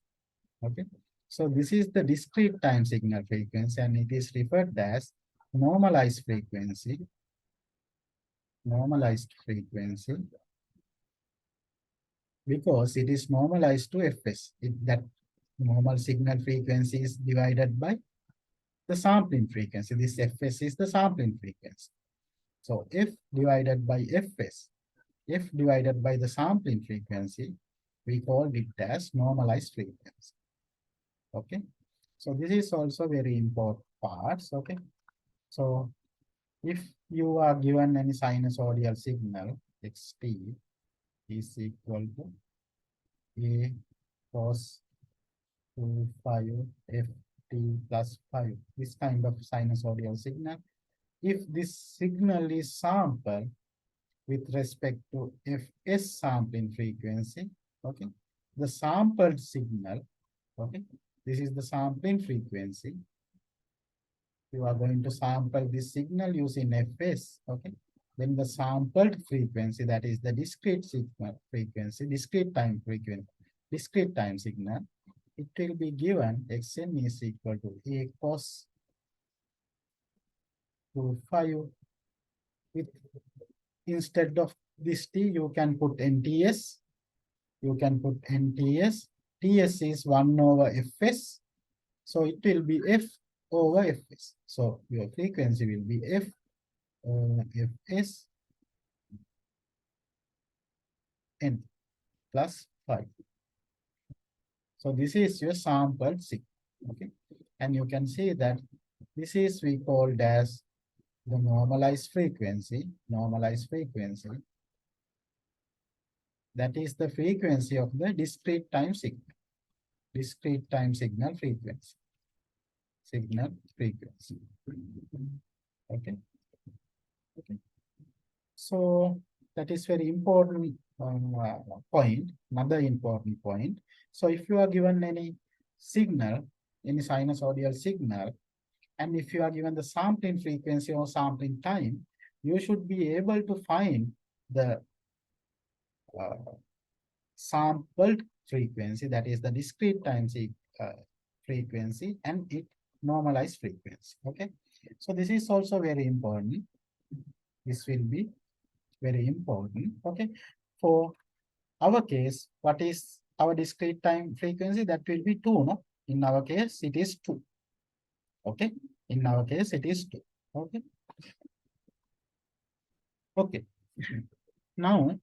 Okay, so this is the discrete time signal frequency, and it is referred as normalized frequency. Normalized frequency, because it is normalized to Fs. That normal signal frequency is divided by the sampling frequency. This Fs is the sampling frequency. So F divided by Fs, F divided by the sampling frequency, we call it as normalized frequency. Okay, so this is also very important parts. Okay, so if you are given any sinusoidal signal, xt is equal to a cos 5 ft plus 5, this kind of sinusoidal signal. If this signal is sampled with respect to Fs sampling frequency, okay, the sampled signal, okay, This is the sampling frequency. You are going to sample this signal using fs, okay? Then the sampled frequency, that is the discrete signal frequency, discrete time frequency, discrete time signal, it will be given xn is equal to a cos 5 with, instead of this t, you can put nts, you can put nts, ts is 1 over fs, so it will be f over fs. So your frequency will be f fs n plus 5. So this is your sample signal, okay? And you can see that this is we called as the normalized frequency, that is the frequency of the discrete time signal, frequency, okay? Okay. So that is very important point, another important point. So if you are given any signal, any sinusoidal signal, and if you are given the sampling frequency or sampling time, you should be able to find the uh, sampled frequency, that is the discrete time frequency, and it normalized frequency, okay? So this is also very important. This will be very important, okay? For our case, what is our discrete time frequency? That will be 2, no? In our case, it is 2, okay? In our case, it is 2, okay? Okay. Now,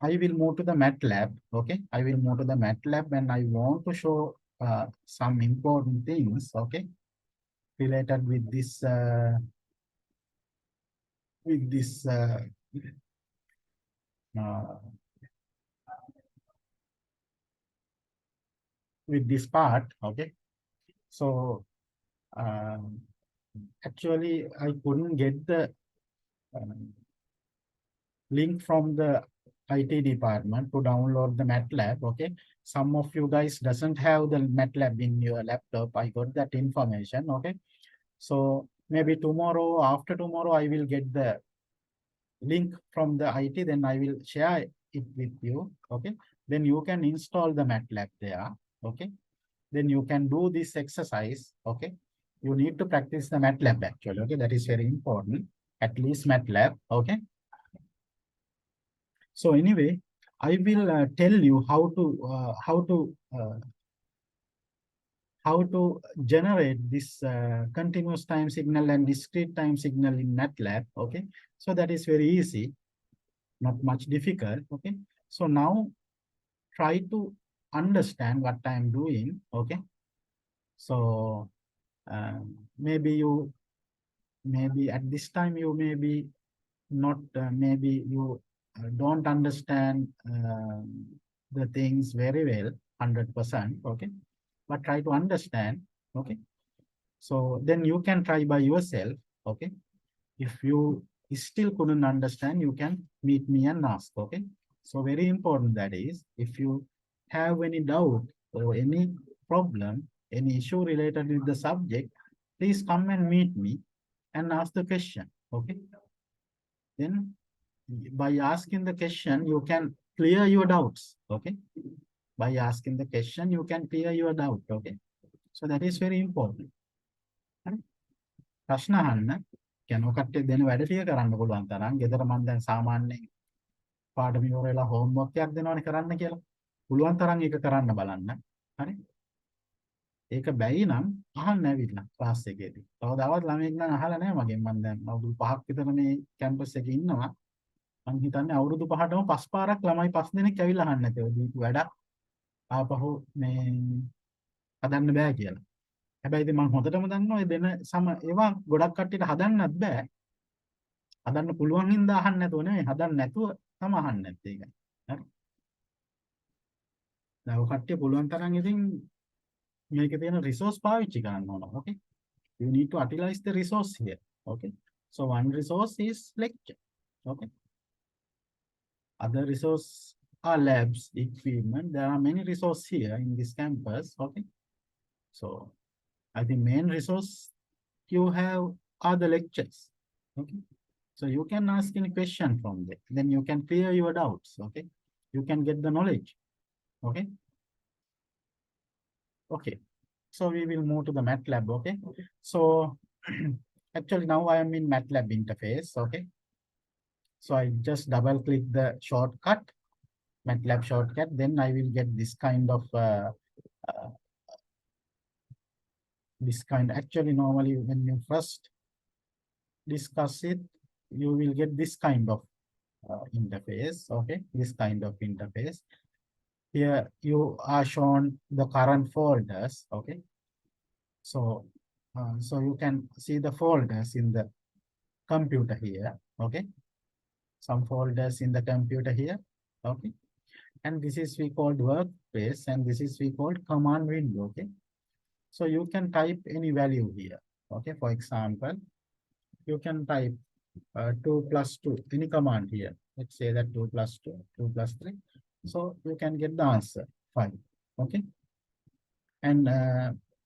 I will move to the MATLAB, okay? I will move to the MATLAB and I want to show some important things, okay? Related with this, with this, uh, with this part, okay? So, actually, I couldn't get the link from the IT department to download the MATLAB, okay? Some of you guys doesn't have the MATLAB in your laptop. I got that information, okay? So maybe tomorrow, after tomorrow, I will get the link from the IT, then I will share it with you, okay? Then you can install the MATLAB there, okay? Then you can do this exercise, okay? You need to practice the MATLAB actually, okay? That is very important, at least MATLAB, okay? So anyway, I will tell you how to generate this continuous time signal and discrete time signal in MATLAB, okay? So that is very easy, not much difficult, okay? So now try to understand what I am doing, okay? So maybe at this time you maybe not, maybe you don't understand the things very well, 100%, okay? But try to understand, okay? So then you can try by yourself, okay? If you still couldn't understand, you can meet me and ask, okay? So very important that is, if you have any doubt or any problem, any issue related with the subject, please come and meet me and ask the question, okay? Then by asking the question, you can clear your doubts, okay? By asking the question, you can clear your doubt, okay? So that is very important. ප්‍රශ්න අහන්න කියන්නේ ඔකට දෙන වැඩ ටික කරන්න පුළුවන් තරම්. ගෙදර මම දැන් සාමාන්‍යයෙන් පාඩම ඉවර වෙලා හෝම්වර්ක් එකක් දෙනවනේ කරන්න කියලා. පුළුවන් තරම් ඒක කරන්න බලන්න. හරි? ඒක බැයි නම් අහන්න ඇවිල්ලා ක්ලාස් එකේදී. කවදාවත් ළමයෙක් නම් අහලා නැහැ මගෙන්. මම දැන් අවුරුදු 5ක් විතර මේ කැම්පස් එකේ ඉන්නවා. මම හිතන්නේ අවුරුදු 5ටම 5 පාරක් ළමයි 5 දෙනෙක් ඇවිල්ලා අහන්න නැතේ. දීපු වැඩක් ආපහු මේ හදන්න බෑ කියලා. හැබැයි ඉතින් මම හොඳටම දන්නවා ඒ දෙන සම ඒවා ගොඩක් කට්ටියට හදන්නත් බෑ. හදන්න පුළුවන් හින්දා අහන්න නැතුව නෙවෙයි, හදන්න නැතුව තම අහන්න නැත්තේ ඒකයි. හරි. දැන් ඔය කට්ටිය පුළුවන් තරම් ඉතින් මේකේ තියෙන රිසෝස් පාවිච්චි කරන්න ඕන. Okay. You need to utilize the resource here. Okay. So one resource is lecture. Okay. Other resource are labs, equipment. There are many resources here in this campus. Okay. So I think main resource you have are the lectures. Okay. So you can ask any question from there. Then you can clear your doubts. Okay. You can get the knowledge. Okay. Okay. So we will move to the MATLAB. Okay. So actually now I am in MATLAB interface. Okay. So I just double click the shortcut, MATLAB shortcut. Then I will get this kind of uh, actually normally when you first discuss it, you will get this kind of interface. Okay, this kind of interface. Here you are shown the current folders. Okay, so so you can see the folders in the computer here. Okay, some folders in the computer here. Okay, and this is we called workspace, and this is we called command window. Okay, so you can type any value here. Okay, for example, you can type 2 plus 2, any command here. Let's say that 2 plus 2, 2 plus 3. So you can get the answer 5. Okay. And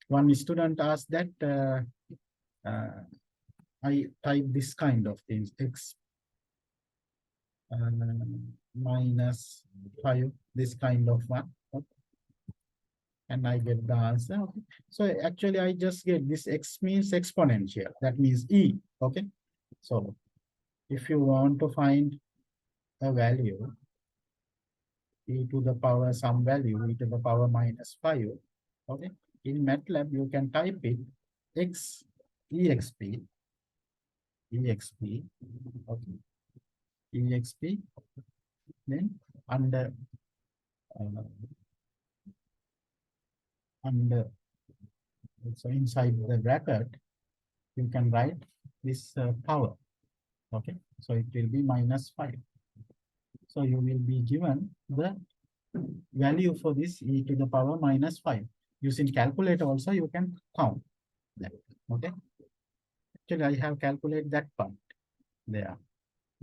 one student asked that uh, I type this kind of things, x minus 5, this kind of one. Okay. And I get the answer. Okay. So actually I just get this x means exponential. That means e. Okay. So if you want to find a value, e to the power some value, e to the power minus 5. Okay. In MATLAB, you can type it x exp, exp, okay, exp, then under, uh, under, so inside the bracket, you can write this power. Okay. So it will be minus 5. So you will be given the value for this e to the power minus 5. Using calculator also, you can count that. Okay. Actually, I have calculated that part there.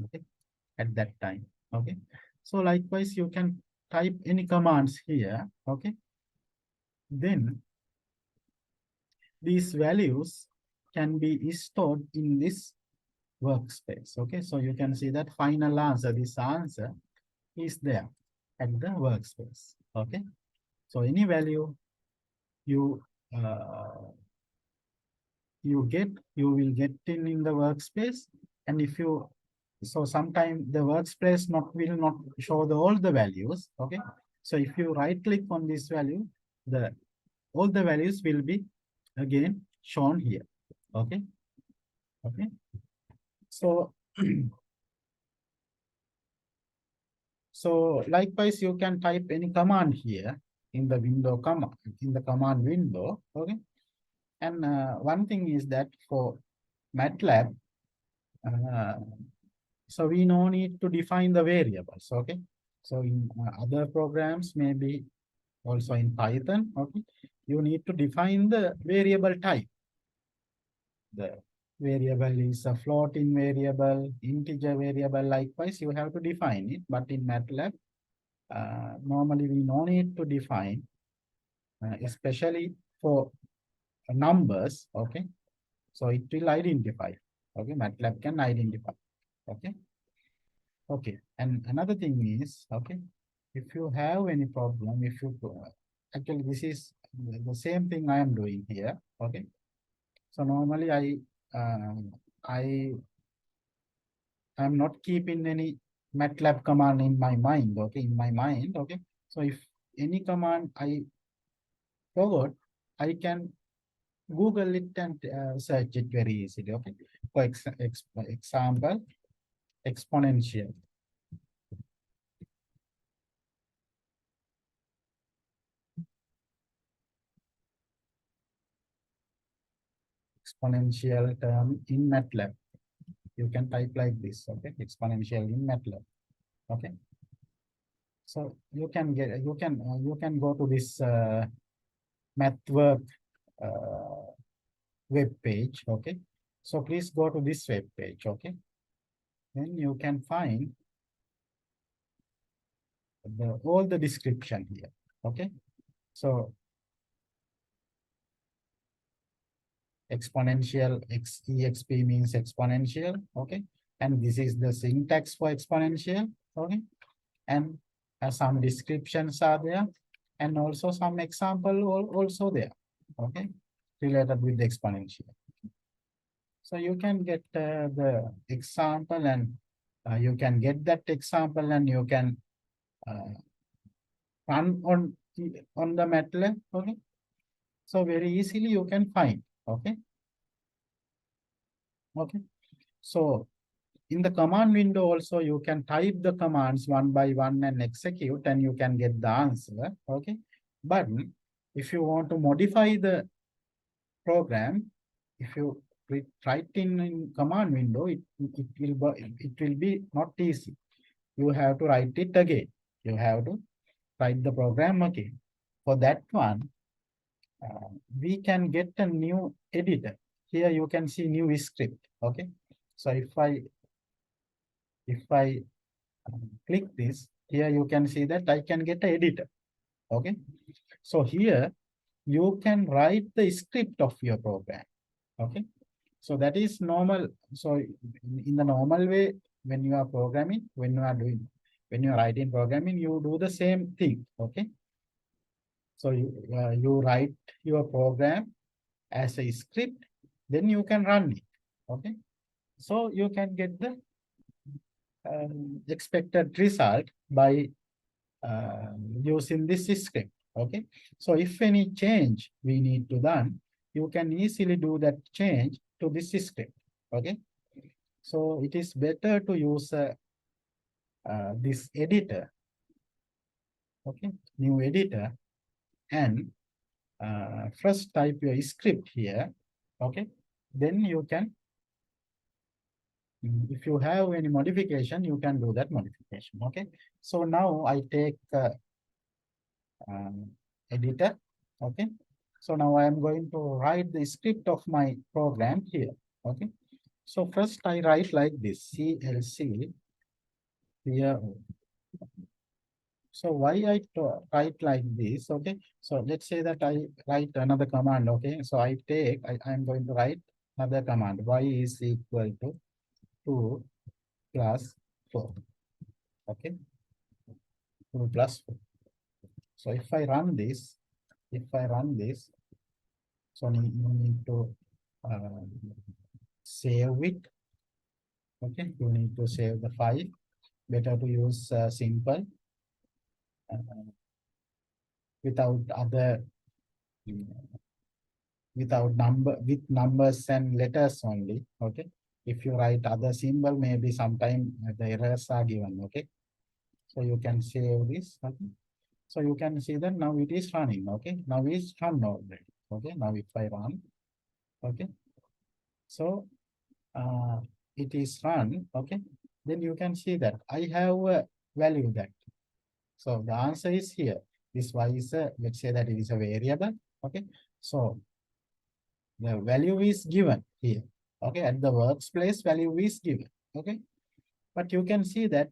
Okay. At that time. Okay. So likewise, you can type any commands here. Okay. Then these values can be stored in this workspace. Okay. So you can see that final answer, this answer is there at the workspace. Okay. So any value you you will get in the workspace, and if you so sometime the workspace will not show all the values. Okay, so if you right click on this value, the all the values will be again shown here. Okay. Okay, so so likewise you can type any command here in the window command, in the command window. Okay, and one thing is that for MATLAB, so we no need to define the variables. Okay, so in other programs, maybe also in Python, okay, you need to define the variable type. The variable is a floating variable, integer variable. Likewise, you have to define it. But in MATLAB, normally we no need to define, especially for numbers. Okay, so it will identify. Okay, MATLAB can identify. Okay. Okay, and another thing is, okay, if you have any problem, if you actually this is the same thing I am doing here. Okay, so normally I am not keeping any MATLAB command in my mind. Okay, in my mind. Okay, so if any command I forgot, I can Google it and search it very easily. Okay, for example, exponential. Exponential term in MATLAB. You can type like this. Okay, exponential in MATLAB. Okay, so you can you can go to this MathWork web page. Okay, so please go to this web page. Okay, then you can find all the description here. Okay, so exponential exp means exponential. Okay, and this is the syntax for exponential. Okay, and some descriptions are there, and also some example also there. Okay, related with the exponential. So you can get the example, and you can get that example, and you can uh, run on the MATLAB. Okay, so very easily you can find. Okay, okay. So in the command window also you can type the commands one by one and execute, and you can get the answer. Okay, but if you want to modify the program, if you write in command window, it will be not easy. You have to write it again. You have to write the program again. For that one, we can get a new editor. Here you can see new script. Okay, so if I click this, here you can see that I can get an editor. Okay, so here you can write the script of your program. Okay, so that is normal. So in the normal way, when you are programming, when you are writing programming, you do the same thing. Okay, so you write your program as a script, then you can run it. Okay, so you can get the expected result by using this script. Okay, so if any change we need to done, you can easily do that change to this script. Okay, so it is better to use this editor. Okay, new editor, and first type your script here. Okay, then you can, if you have any modification, you can do that modification. Okay, so now I take editor. Okay, so now I am going to write the script of my program here. Okay, so first I write like this, CLC here. So why I write like this? Okay, so let's say that I write another command. Okay, so I'm going to write another command. Y is equal to 2 plus 4. Okay, 2 plus 4. So if I run this, so you need to uh, save it. Okay, you need to save the file. Better to use simple uh, without other without with numbers and letters only. Okay, if you write other symbol, maybe sometime the errors are given. Okay, so you can save this. Okay, so you can see that now it is running. Okay, now it's run already. Okay, now if I run, okay, so uh, it is run. Okay, then you can see that I have a value that. So the answer is here. This y is a, let's say that it is a variable. Okay, so the value is given here. Okay, at the workspace value is given. Okay, but you can see that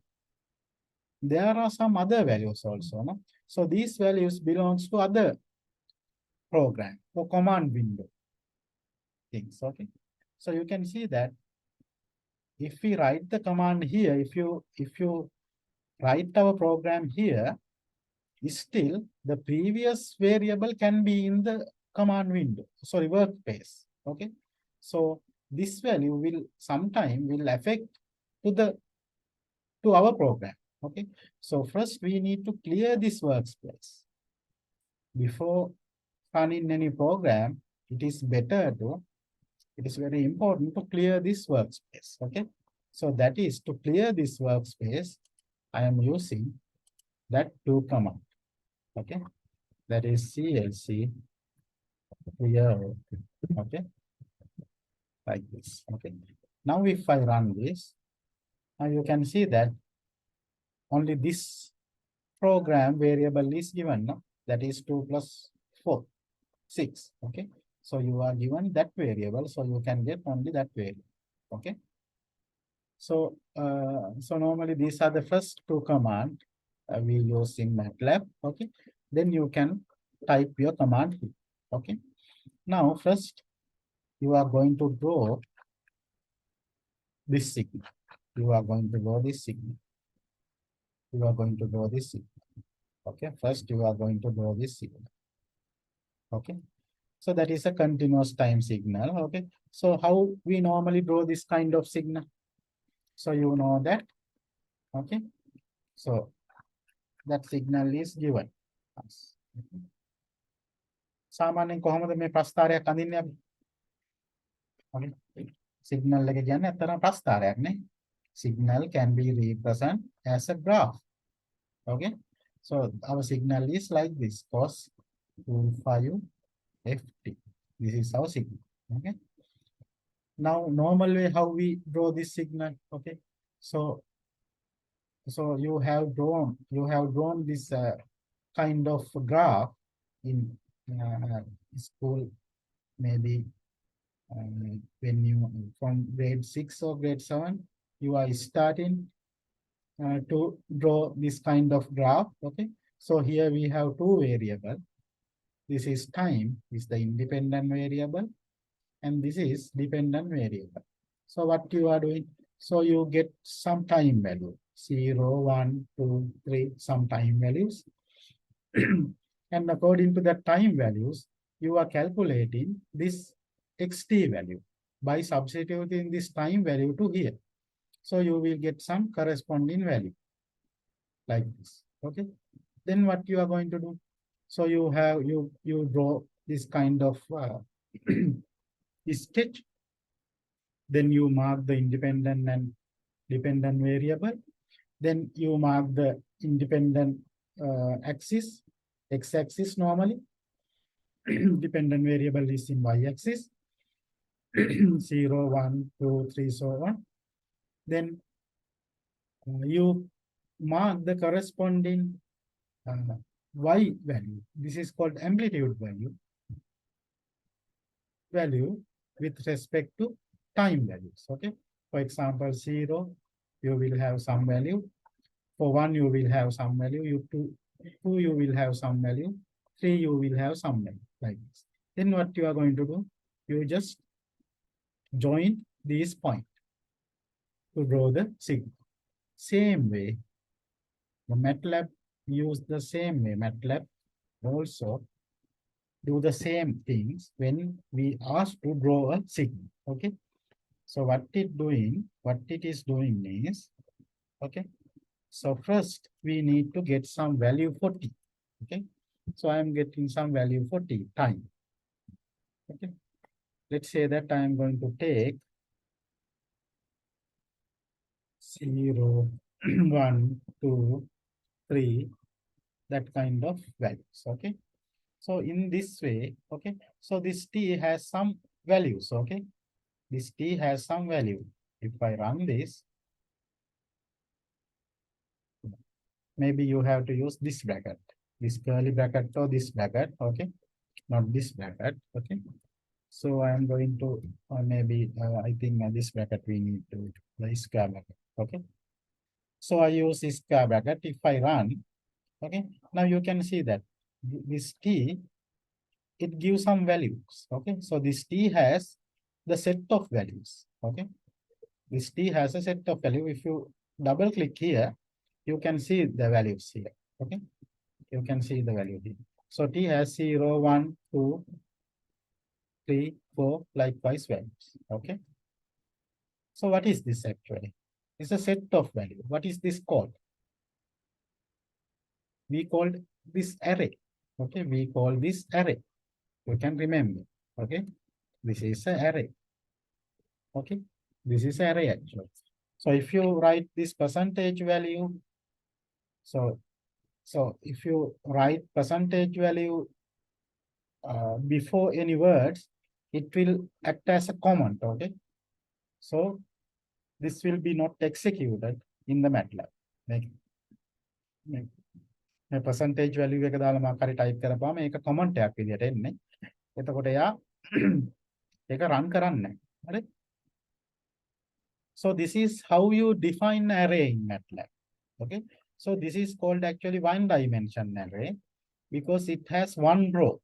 there are some other values also. No? So these values belongs to other program or command window things. Okay, so you can see that if we write the command here, if you write our program here, still the previous variable can be in the command window, sorry, workspace. Okay, so this value will sometime will affect to our program. Okay, so first we need to clear this workspace before running any program. It is very important to clear this workspace. Okay, so that is to clear this workspace, I am using that do command. Okay, that is CLC clear. Okay, like this. Okay, now if I run this, now you can see that only this program variable is given. No? That is 2 plus 4, 6. Okay, so you are given that variable, so you can get only that variable. Okay, so so normally these are the first two commands. we use in MATLAB. Okay, then you can type your command here. Okay, now first you are going to draw this signal. You are going to draw this signal. You are going to draw this signal. Okay, first you are going to draw this signal. Okay, so that is a continuous time signal. Okay, so how we normally draw this kind of signal? So you know that. Okay, so that signal is given us. සාමාන්‍යයෙන් කොහොමද මේ ප්‍රස්ථාරයක් අඳින්නේ අපි? Okay, signal එක කියන්නේ අතරම ප්‍රස්ථාරයක් නේ. Signal can be represented as a graph. Okay, so our signal is like this, cos 25 ft. This is our signal. Okay, now normal way how we draw this signal. Okay, so you have drawn this kind of graph in school, maybe when you from grade 6 or grade 7 you are starting to draw this kind of graph. Okay, so here we have two variables. This is time, is the independent variable, and this is dependent variable. So what you are doing, so you get some time value 0, 1, 2, 3, some time values. And according to the time values, you are calculating this xt value by substituting this time value to here. So you will get some corresponding value like this. Okay, then what you are going to do, so you have you draw this kind of sketch, then you mark the independent and dependent variable, then you mark the independent axis, x-axis normally, dependent variable is in y-axis, 0, 1, 2, 3, so on. Then you mark the corresponding y value. This is called amplitude value with respect to time values. Okay, for example, 0, you will have some value. For 1, you will have some value. 2, you will have some value. 3, you will have some value, like this. Then what you are going to do, you just join these points to draw the signal. Same way, the MATLAB use the same way. MATLAB also do the same things when we ask to draw a signal. Okay, so what it is doing is, okay, so first we need to get some value for t. Okay, so I am getting some value for t, time. Okay, let's say that I am going to take 0, 1, 2, 3, that kind of values. Okay, so in this way, okay, so this t has some values. Okay, this t has some value. If I run this, maybe you have to use this bracket, this curly bracket or this bracket. Okay, not this bracket. Okay, so I am going to maybe I think this bracket we need to the square bracket. Okay, so I use this square bracket. If I run, okay, now you can see that this t, it gives some values. Okay, so this t has the set of values. Okay, this t has a set of value. If you double click here, you can see the values here. Okay, you can see the value here. So t has 0, 1, 2, 3, 4, likewise values. Okay, so what is this actually? It's a set of value. What is this called? We called this array. Okay, we call this array. You can remember. Okay, this is an array. Okay, this is an array actually. So if you write this percentage value, so if you write percentage value before any words, it will act as a comment. Okay, so this will be not executed in the MATLAB. මේ percentage value එක දාලා mark හරි type කරපුවාම මේක comment එකක් විදියට එන්නේ. එතකොට එයා ඒක run කරන්නේ නැහැ. හරි? So this is how you define array in MATLAB. Okay, So this is called actually one dimension array because it has one row.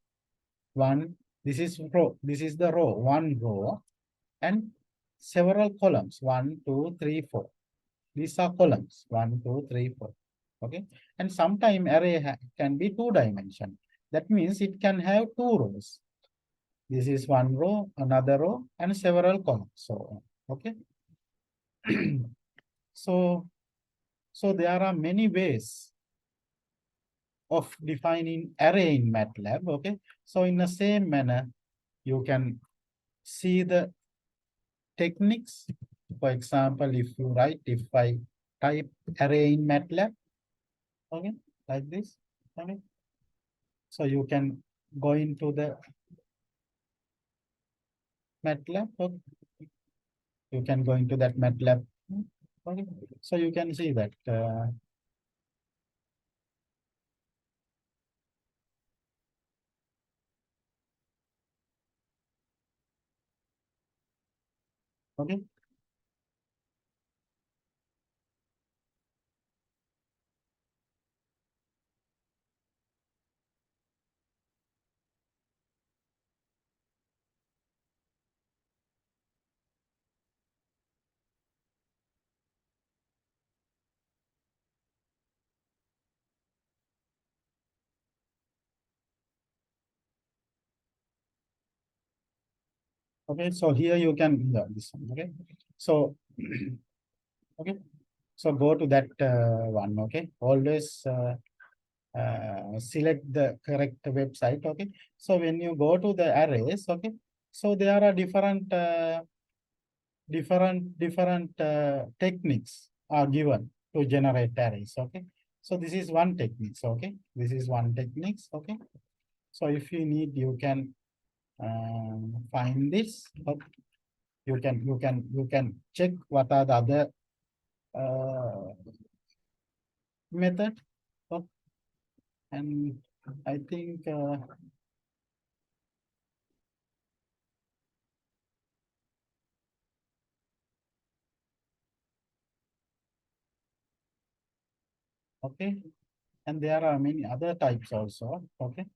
This is row, this is the row, one row and several columns, 1, 2, 3, 4. These are columns, 1, 2, 3, 4. Okay. And sometime array can be two dimension. That means it can have two rows. This is one row, another row, and several columns. So, okay. So, so there are many ways of defining array in MATLAB. Okay. So in the same manner, you can see the techniques. For example, if I type array in MATLAB, okay, like this, okay. So you can go into the MATLAB, okay. You can go into that MATLAB, okay. So you can see that, okay. Okay, so here you can, yeah, this one, okay. So, okay, so go to that one, okay. Always select the correct website, okay. So when you go to the arrays, okay, so there are different techniques are given to generate arrays, okay. So this is one technique, okay. This is one technique, okay. So if you need, you can find this, okay. You can check what are the other uh, method, okay. And I think okay, and there are many other types also, okay.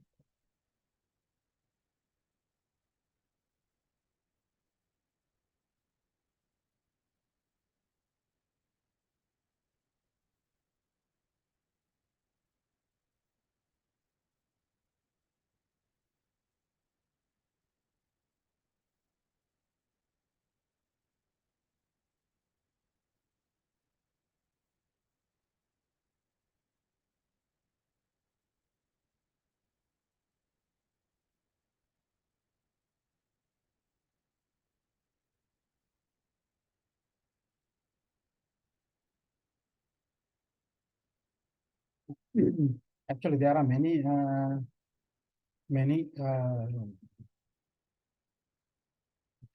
Actually, there are many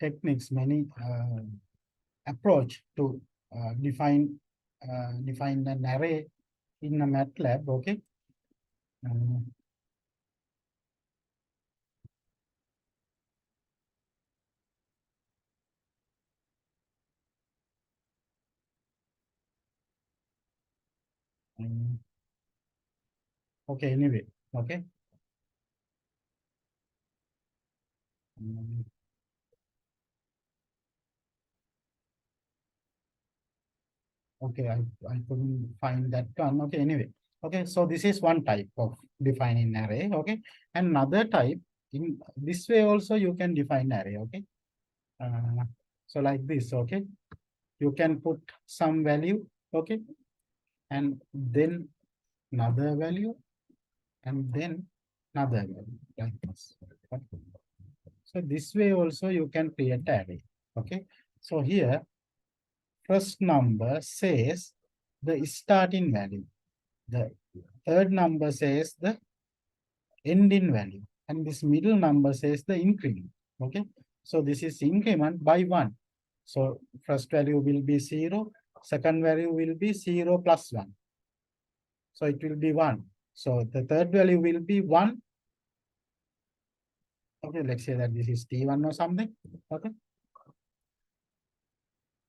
techniques, many approach to define an array in a MATLAB. Okay. Uh, um, okay. Anyway. Okay. Um, okay. I couldn't find that one. Okay. Anyway. Okay. So this is one type of defining array. Okay. And another type, in this way also you can define array. Okay. Uh, so like this. Okay. You can put some value. Okay. And then another value, and then another value like this. Okay. So this way also you can create array. Okay. So here first number says the starting value. The third number says the ending value. And this middle number says the increment. Okay. So this is increment by 1. So first value will be 0. Second value will be 0 plus 1. So it will be 1. So the third value will be 1. Okay, let's say that this is T1 or something. Okay.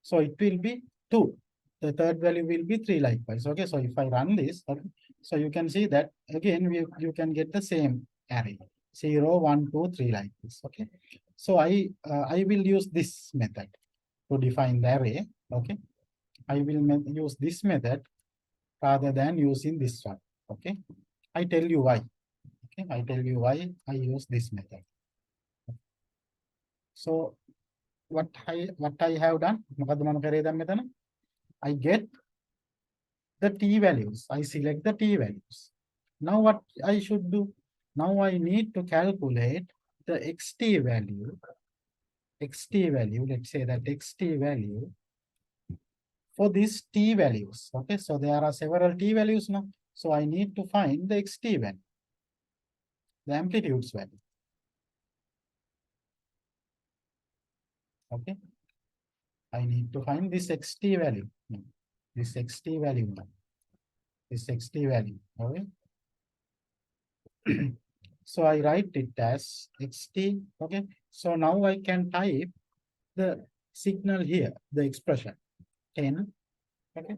So it will be 2. the third value will be 3 likewise. Okay, so if I run this, okay, so you can see that again you can get the same array 0, 1, 2, 3 like this. Okay, so I will use this method to define the array. Okay, I will use this method rather than using this one. Okay, I tell you why. Okay, I tell you why I use this method. So what I have done, මොකද්ද මම කරේ දැන් මෙතන? I get the t values. I select the t values. Now what I should do? Now I need to calculate the xt value. Xt value, let's say that xt value for these t values. Okay, so there are several t values now. So I need to find the xt value, the amplitudes value. Okay, I need to find this xt value. This xt value. This xt value. Okay. So I write it as xt. Okay. So now I can type the signal here, the expression 10. Okay.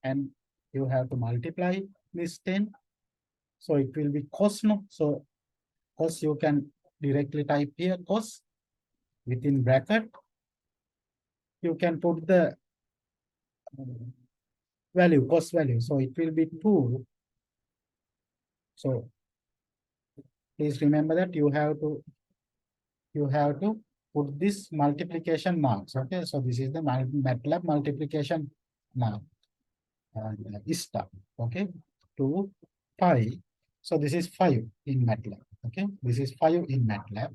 And you have to multiply this 10. So it will be cos. No. So cos you can directly type here cos within bracket. You can put the value, cos value. So it will be 2. So please remember that you have to put this multiplication marks. Okay, so this is the MATLAB multiplication mark. Star. Okay, 2 pi. So this is 5 in MATLAB. Okay, this is 5 in MATLAB.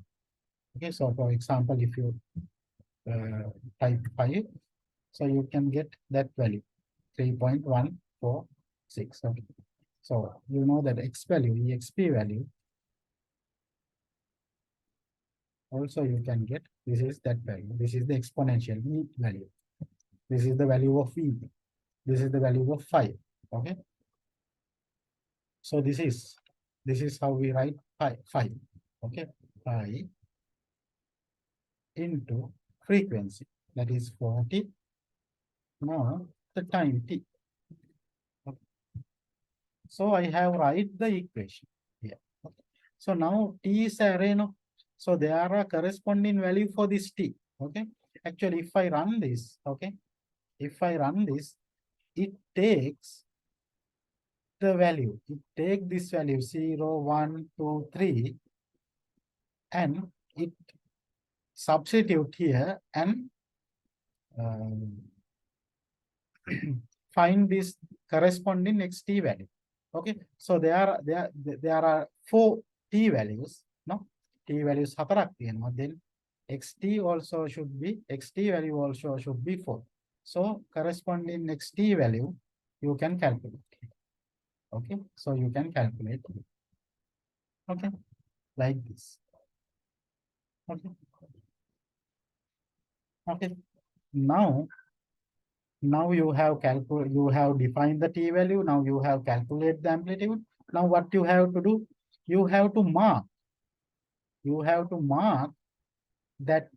Okay, so for example, if you type 5, so you can get that value 3.146. Okay, so you know that x value, exp value. Also, you can get this is that value. This is the exponential e value. This is the value of e. This is the value of 5. Okay. So this is how we write 5. Okay. Pi into frequency, that is 40. Now the time t. Okay. So I have write the equation here. Okay. So now t is array. No? So there are corresponding value for this t. Okay. Actually, if I run this, okay, if I run this, it takes the value. It takes this value 0, 1, 2, 3, and it substitute here and find this corresponding xt value. Okay, so there are 4 t values. No, t values හතරක් තියෙනවා. Then xt also should be, xt value also should be 4. So corresponding xt value you can calculate. Okay, so you can calculate. Okay, like this. Okay. Okay. Now you have defined the t value. Now you have calculated the amplitude. Now what you have to do? You have to mark. You have to mark that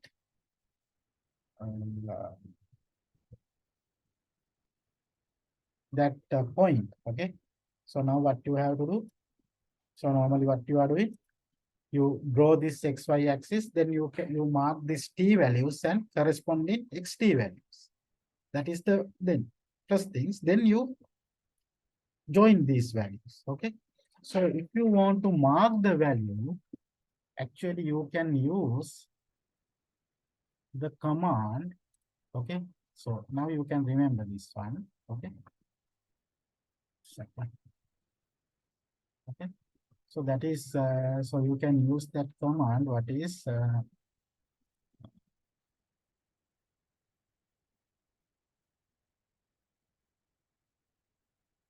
point. Okay. So now what you have to do? So normally what you are doing? You draw this xy axis, then you mark these t values and corresponding xt values. That is the first things. Then you join these values. Okay. So if you want to mark the value, actually you can use the command. Okay. So now you can remember this one. Okay. Okay. So that is so you can use that command. What is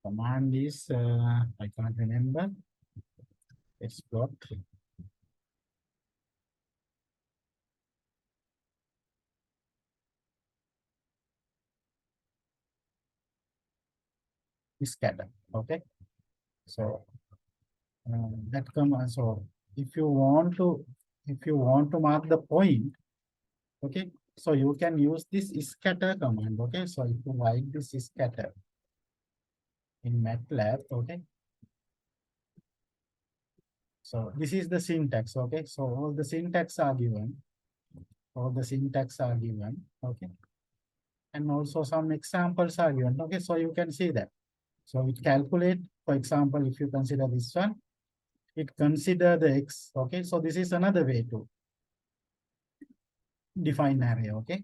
command is I can't remember. It's plot. Scatter. Okay. So that command. So if you want to mark the point, okay, So you can use this scatter command. Okay, so if you write this scatter in MATLAB, okay. So this is the syntax. Okay, so all the syntax are given. All the syntax are given. Okay, and also some examples are given. Okay, so you can see that. So it calculate, for example, if you consider this one, it consider the x. Okay, so this is another way to define array. Okay,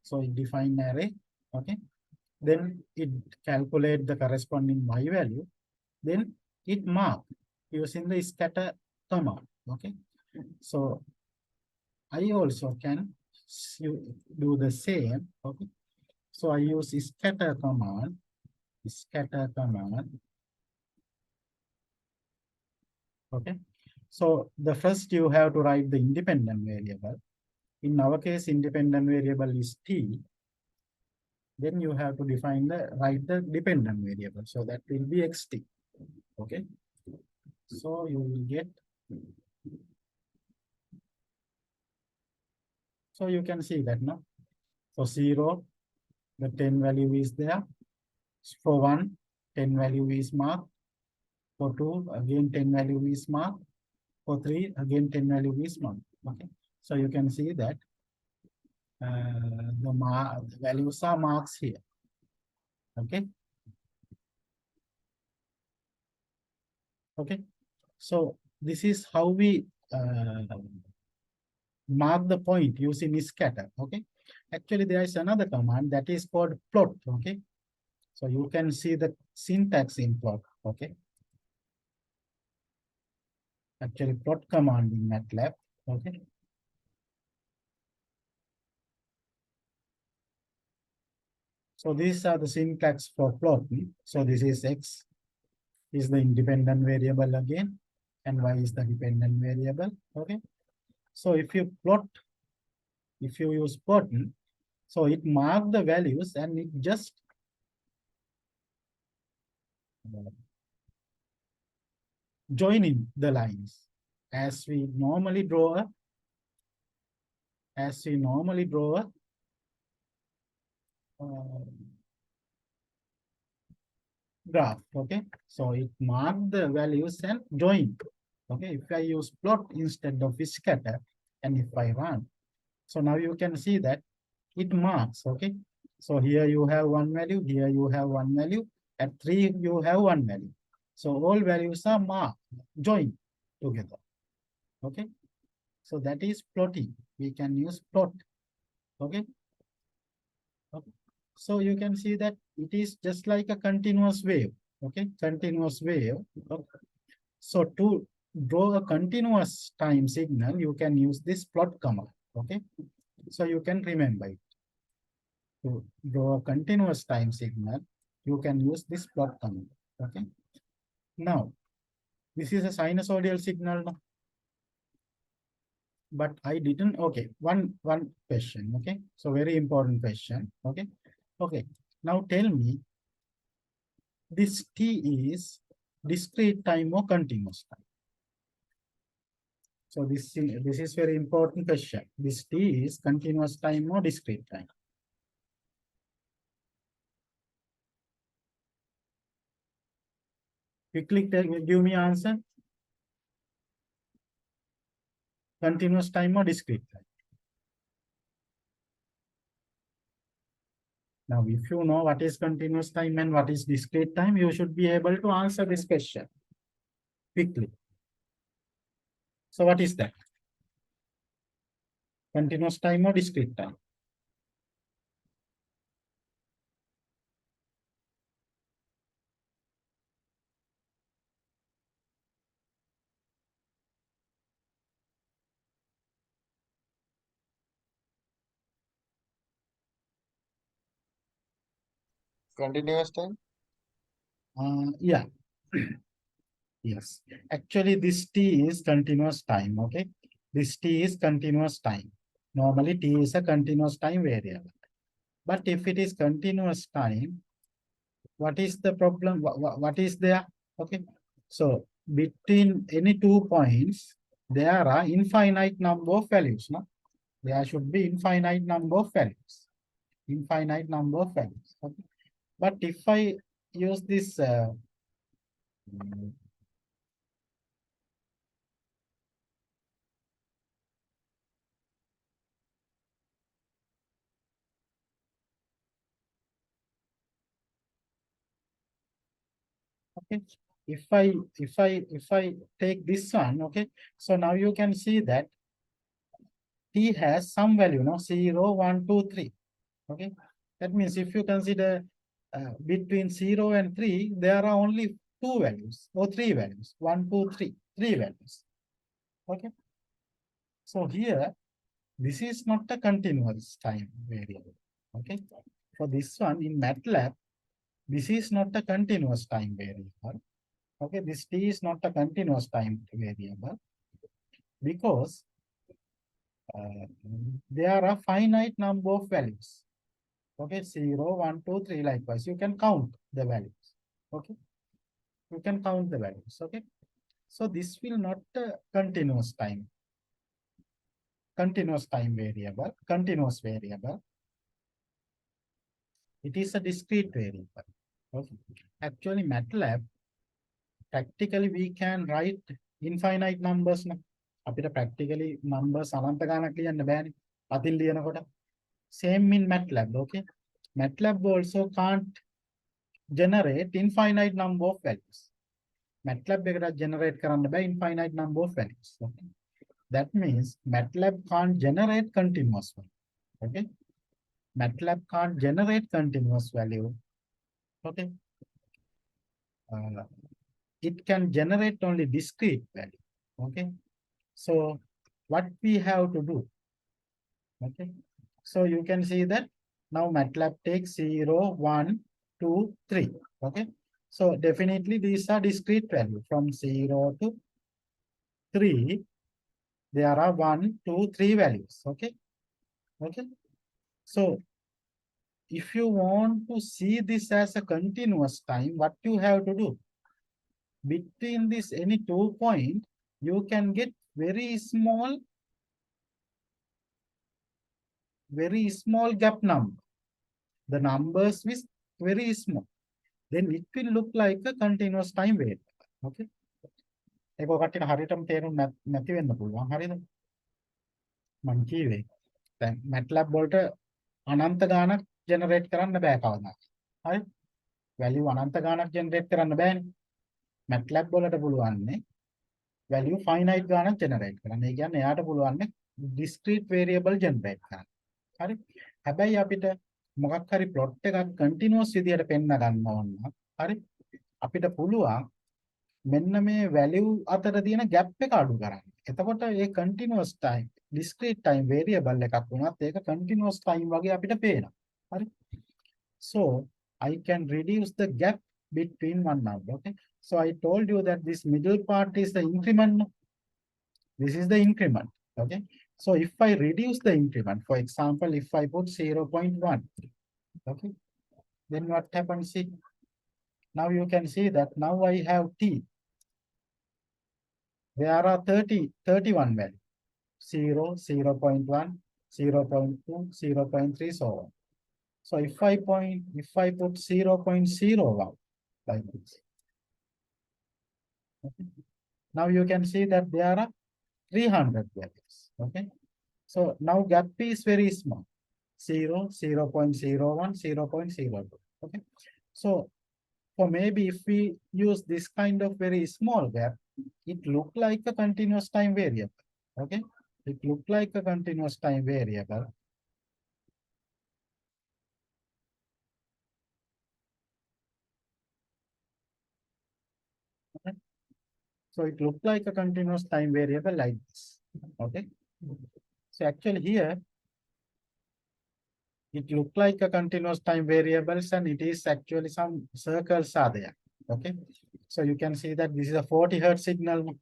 so it define array. Okay, then it calculate the corresponding y value. Then it mark using the scatter command. Okay, so I also can do the same. Okay, so I use scatter command. Scatter command. Okay, so the first you have to write the independent variable. In our case, independent variable is t. Then you have to define the write the dependent variable. So that will be xt. Okay, so you will get. So you can see that now. So 0, the 10 value is there. For 1, 10 value is marked. For 2, again 10 value is marked. For 3, again 10 value is marked. Okay, so you can see that the values are marks here. Okay. Okay. So this is how we mark the point using scatter. Okay. Actually, there is another command that is called plot. Okay. So you can see the syntax in plot. Okay. Actually, plot command in MATLAB. Okay. So these are the syntax for plotting. So this is x is the independent variable again, and y is the dependent variable. Okay. So if you plot, if you use plotting, so it mark the values and it just joining the lines as we normally draw a graph. Okay, so it mark the values and join. Okay, if I use plot instead of scatter, and if I run, so now you can see that it marks. Okay, so here you have one value, here you have one value, at 3 you have one value. So all values are marked, joined together. Okay, so that is plotting. We can use plot. Okay. Okay. So you can see that it is just like a continuous wave. Okay, continuous wave. Okay. So to draw a continuous time signal, you can use this plot command. Okay, so you can remember it. To draw a continuous time signal, you can use this plot command. Okay. Now, this is a sinusoidal signal now. But I didn't. Okay, one question. Okay, so very important question. Okay. Okay, now tell me, this t is discrete time or continuous time? So this is very important question. This t is continuous time or discrete time? Quickly give me answer. Continuous time or discrete time? Now, if you know what is continuous time and what is discrete time, you should be able to answer this question quickly. So what is that? Continuous time or discrete time? Continuous time? Yeah. Yes. Actually, this t is continuous time. Okay. This t is continuous time. Normally, t is a continuous time variable. But if it is continuous time, what is the problem? What is there? Okay. So between any 2 points, there are infinite number of values. No? There should be infinite number of values. Infinite number of values. Okay. But if I use this okay, if I take this one, okay, so now you can see that t has some value, no, 0, 1, 2, 3. Okay, that means if you consider between 0 and 3, there are only two values or three values, 1, 2, 3, three values. Okay, so here this is not a continuous time variable. Okay, for this one in MATLAB, this is not a continuous time variable. Okay, this t is not a continuous time variable because uh, there are finite number of values. Okay, 0, 1, 2, 3, likewise. You can count the values. Okay, you can count the values. Okay, so this will not continuous time variable, continuous variable. It is a discrete variable. Okay, actually, MATLAB, practically we can write infinite numbers. අපිට practically numbers අනන්ත ගණනක් ලියන්න බෑනේ. අතින් ලියනකොට. Same in MATLAB, okay? MATLAB also can't generate infinite number of values. MATLAB එකට generate කරන්න බෑ infinite number of values. Okay? That means MATLAB can't generate continuous value. Okay? MATLAB can't generate continuous value. Okay? It can generate only discrete value. Okay? So what we have to do? Okay? So you can see that now MATLAB takes 0, 1, 2, 3. Okay? So definitely these are discrete value from 0 to 3. There are 1, 2, 3 values. Okay? Okay? So if you want to see this as a continuous time, what you have to do? Between this any 2 point, you can get very small gap number. The numbers is very small. Then it will look like a continuous time variable. Okay? ඒක ඔකට හරියටම තේරුම් නැති වෙන්න පුළුවන්. හරිද? මම කිව්වේ. දැන් MATLAB වලට අනන්ත ගාණක් ජෙනරේට් කරන්න බෑ කවදාවත්. හරි? වැලියු අනන්ත ගාණක් ජෙනරේට් කරන්න බෑනේ. MATLAB වලට පුළුවන්නේ වැලියු ෆයිනයිට් ගාණක් ජෙනරේට් කරන්න. ඒ කියන්නේ එයාට පුළුවන්නේ discrete variable ජෙනරේට් කරන්න. හරි? හැබැයි අපිට මොකක් හරි plot එකක් continuous විදියට පෙන්න ගන්න ඕන නම් හරි? අපිට පුළුවන් මෙන්න මේ value අතර තියෙන gap එක අඩු කරන්න. එතකොට ඒ continuous time, discrete time variable එකක් වුණත් ඒක continuous time වගේ අපිට පේනවා. හරි? So I can reduce the gap between one number. Okay? So I told you that this middle part is the increment. This is the increment. Okay? So if I reduce the increment, for example, if I put 0.1, okay, then what happens? See, now you can see that now I have t. There are 31 values. 0, 0.1, 0.2, 0.3, so on. So if I put 0.01 like this. Okay. Now you can see that there are 300 values. Okay. So now gap is very small. 0, 0.01, 0.02. Okay. So for maybe if we use this kind of very small gap, it look like a continuous time variable. Okay. It look like a continuous time variable. Okay. So it look like a continuous time variable like this. Okay. So actually here, it look like a continuous time variables and it is actually some circles are there. Okay. So you can see that this is a 40 Hertz signal.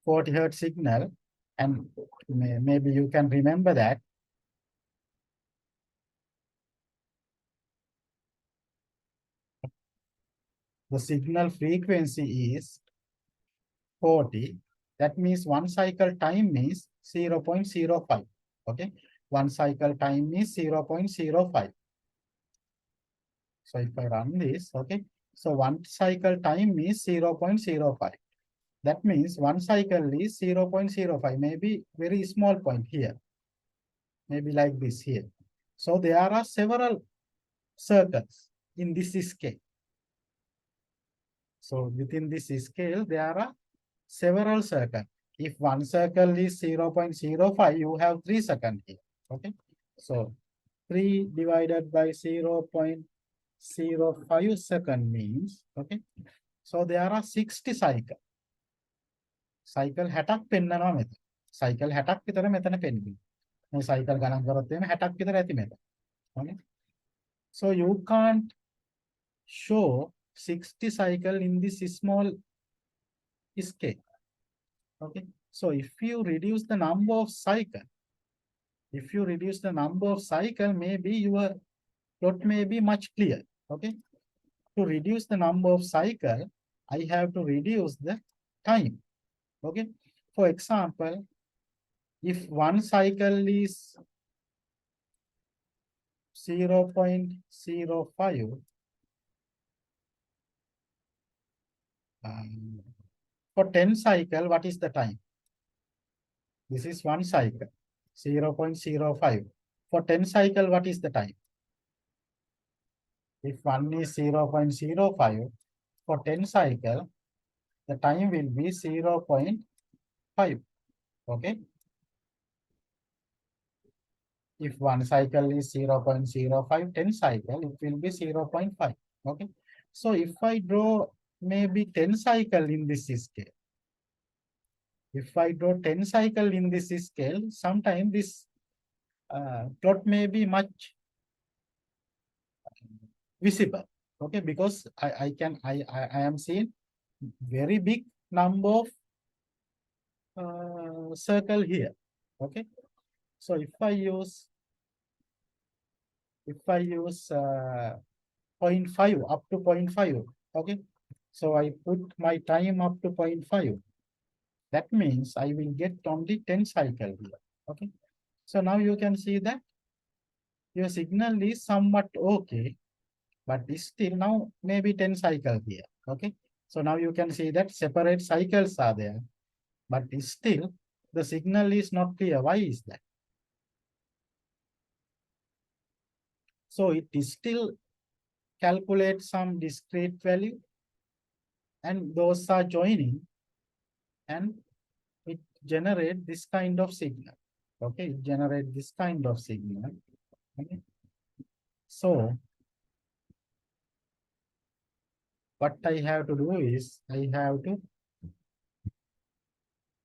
40 Hertz signal. And maybe you can remember that. The signal frequency is 40. That means one cycle time is 0.05. Okay, one cycle time is 0.05. So if I run this, okay, so one cycle time is 0.05. That means one cycle is 0.05, maybe very small point here, maybe like this here. So there are several circles in this scale. So within this scale, there are several circles. If one circle is 0.05, you have 3 seconds here. Okay. So 3 divided by 0.05 second means, okay. So there are 60 cycles. Cycle 60ක් පෙන්නනවා මෙතන. Cycle 60ක් විතර මෙතන පෙන්නනවා. මේ cycle ගණන් කරොත් එimhe 60ක් විතර ඇති මෙතන. Okay. So you can't show 60 cycle in this small scale. Okay. So if you reduce the number of cycle, maybe your plot may be much clear. Okay. To reduce the number of cycle, I have to reduce the time. Okay. For example, if one cycle is 0.05, for 10 cycle, what is the time? This is one cycle, 0.05. For 10 cycle, what is the time? If one is 0.05, for 10 cycle, the time will be 0.5. Okay. If one cycle is 0.05, 10 cycle, it will be 0.5. Okay. So if I draw maybe 10 cycle in this scale, if I draw 10 cycle in this scale, sometimes this plot may be much visible. Okay, because I am seeing very big number of circle here. Okay, so if I use 0.5 up to 0.5, okay, so I put my time up to 0.5. That means I will get only 10 cycle here. Okay, so now you can see that your signal is somewhat okay, but still now maybe 10 cycle here. Okay, so now you can see that separate cycles are there, but still the signal is not clear. Why is that? So it is still calculate some discrete value, and those are joining, and it generate this kind of signal. Okay, it generate this kind of signal. Okay. So what I have to do is I have to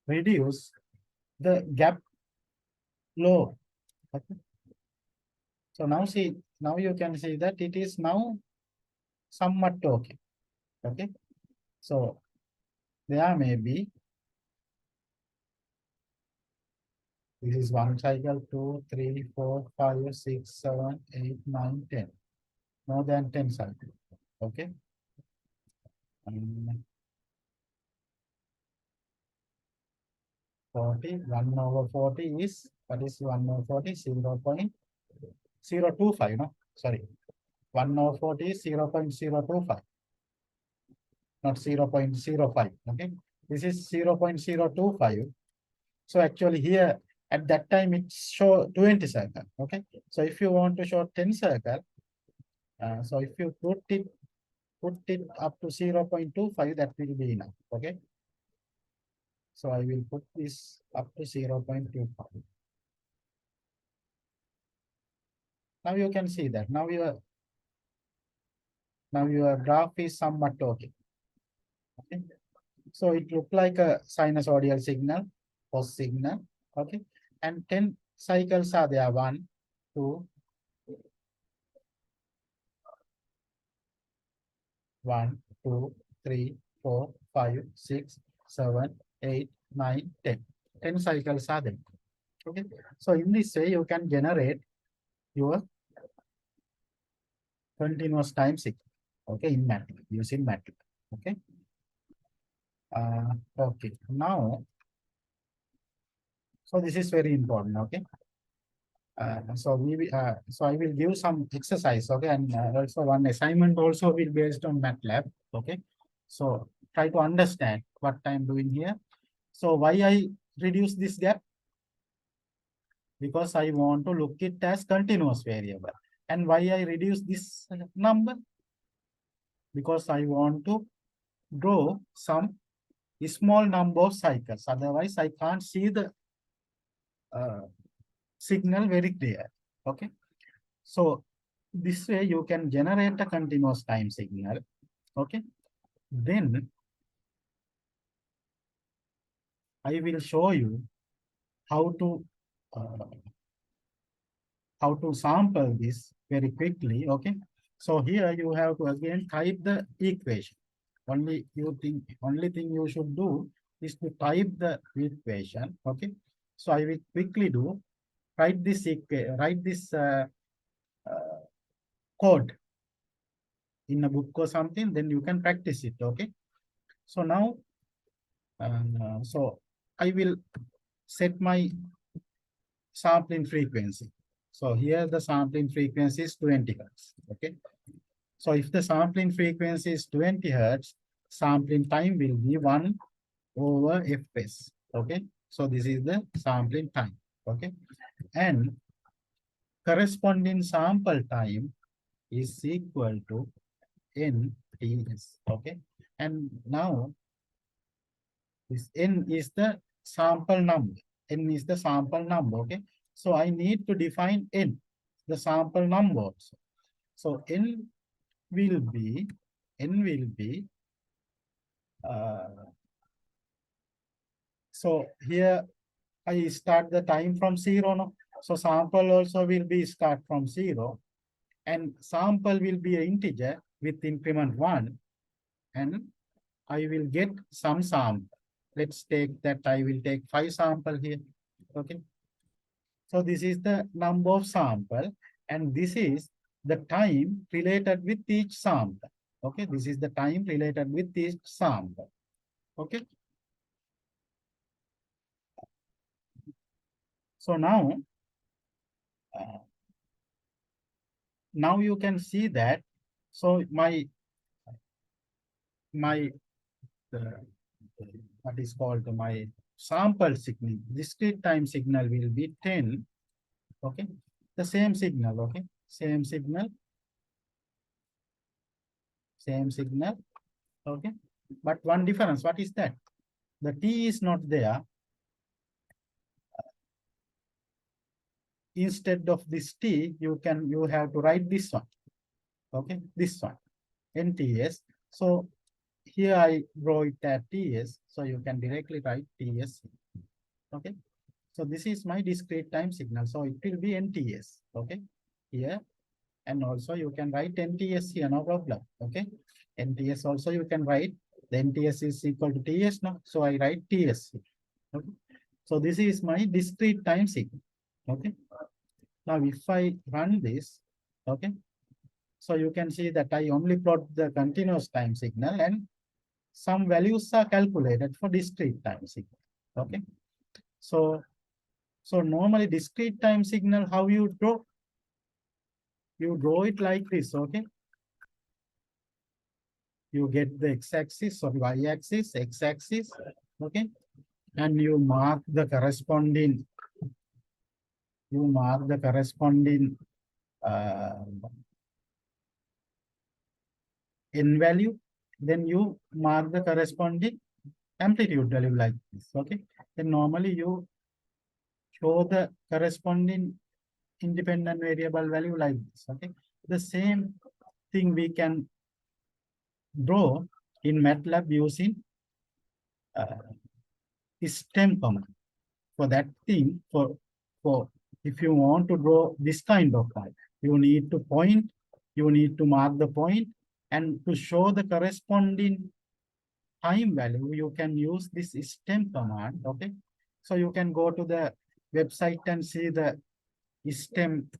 reduce the gap low. Okay. So now see, now you can see that it is now somewhat okay. Okay. So there may be, this is one cycle, 2, 3, 4, 5, 6, 7, 8, 9, 10. More than 10 cycles. Okay. 40, 1 over 40 is, what is 1 over 40? 0.025, no? Sorry. 1 over 40 is 0.025, not 0.05. Okay. This is 0.025. So actually here, at that time, it show 20 circle. Okay. So if you want to show 10 circle, so if you put it up to 0.25, that will be enough. Okay. So I will put this up to 0.25. Now you can see that now your graph is somewhat okay. Okay. So it look like a sinusoidal signal, pulse signal. Okay. And 10 cycles are there. 1, 2, 1, 2, 3, 4, 5, 6, 7, 8, 9, 10. 10 cycles are there. Okay. So in this way, you can generate your continuous time signal. Okay, in MATLAB, using MATLAB. Okay. Okay. Now, so this is very important. Okay. So I will give some exercise, okay, and also one assignment also will based on MATLAB, okay. So try to understand what I'm doing here. So why I reduce this gap? Because I want to look it as continuous variable. And why I reduce this number? Because I want to draw some small number of cycles. Otherwise, I can't see the uh, signal very clear. Okay. So this way you can generate a continuous time signal. Okay. Then I will show you how to uh, sample this very quickly. Okay. So here you have to again type the equation. Only thing you should do is to type the equation. Okay. So I will quickly do write this uh, code in a book or something, then you can practice it. Okay. So now, so I will set my sampling frequency. So here the sampling frequency is 20 hertz. Okay. So if the sampling frequency is 20 hertz, sampling time will be 1 over fs. Okay. So this is the sampling time. Okay. And corresponding sample time is equal to nts. Okay. And now this n is the sample number. N is the sample number. Okay. So I need to define n, the sample number also. So will be n will be so here I start the time from 0 now. So sample also will be start from 0, and sample will be an integer with increment 1, and I will get some sample. Let's take that I will take 5 sample here. Okay. So this is the number of sample, and this is the time related with each sample. Okay. This is the time related with each sample. Okay. So uh, now you can see that. So my what is called my sample signal, discrete time signal will be 10. Okay. The same signal. Okay. Same signal. Same signal. Okay. But one difference, what is that? The T is not there. Instead of this T, you have to write this one. Okay. This one. NTS. So here I draw it at TS. So you can directly write TS. Okay. So this is my discrete time signal. So it will be NTS. Okay. Here. And also you can write NTS here, no problem. Okay. NTS also you can write. The NTS is equal to TS now. So I write TS. Okay. So this is my discrete time signal. Okay. Now if I run this, okay. So you can see that I only plot the continuous time signal, and some values are calculated for discrete time signal. Okay. So normally discrete time signal, how you draw? You draw it like this. Okay. You get the x-axis or y-axis, x-axis. Okay. And you mark the corresponding uh, n value. Then you mark the corresponding amplitude value like this. Okay. Then normally you show the corresponding independent variable value like this. Okay. The same thing we can draw in MATLAB using stem command. For that thing, for if you want to draw this kind of line, you need to mark the point, and to show the corresponding time value, you can use this stem command. Okay. So you can go to the website and see the stem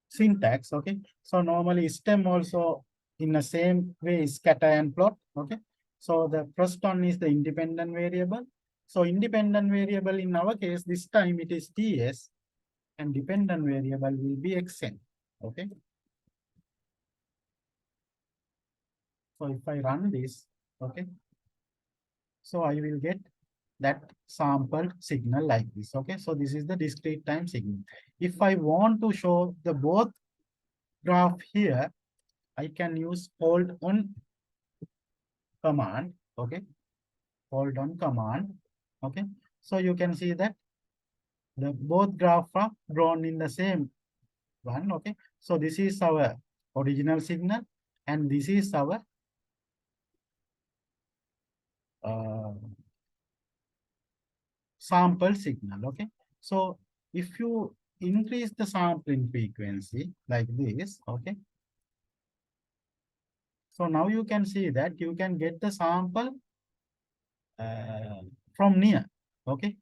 syntax. Okay. So normally stem also in the same way is scatter and plot. Okay. So the first one is the independent variable. So independent variable in our case, this time it is TS and dependent variable will be Xn. Okay. So if I run this, okay, so I will get that sample signal like this. Okay, so this is the discrete time signal. If I want to show the both graph here, I can use hold on command. Okay, hold on command. Okay, so you can see that the both graph are drawn in the same one. Okay, so this is our original signal and this is our uh, sample signal. Okay, so if you increase the sampling frequency like this, okay, so now you can see that you can get the sample uh, from near. Okay,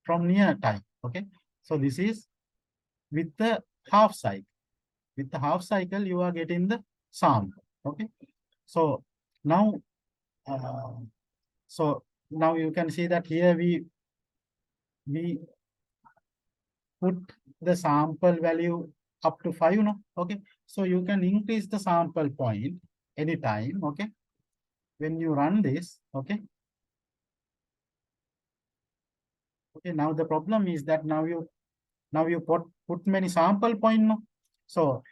from near time. Okay, so this is with the half cycle. With the half cycle you are getting the sample. Okay, so now uh, so now you can see that here we put the sample value up to 5, no? Okay, so you can increase the sample point anytime. Okay, when you run this. Okay, okay, now the problem is that now you put many sample point, no? So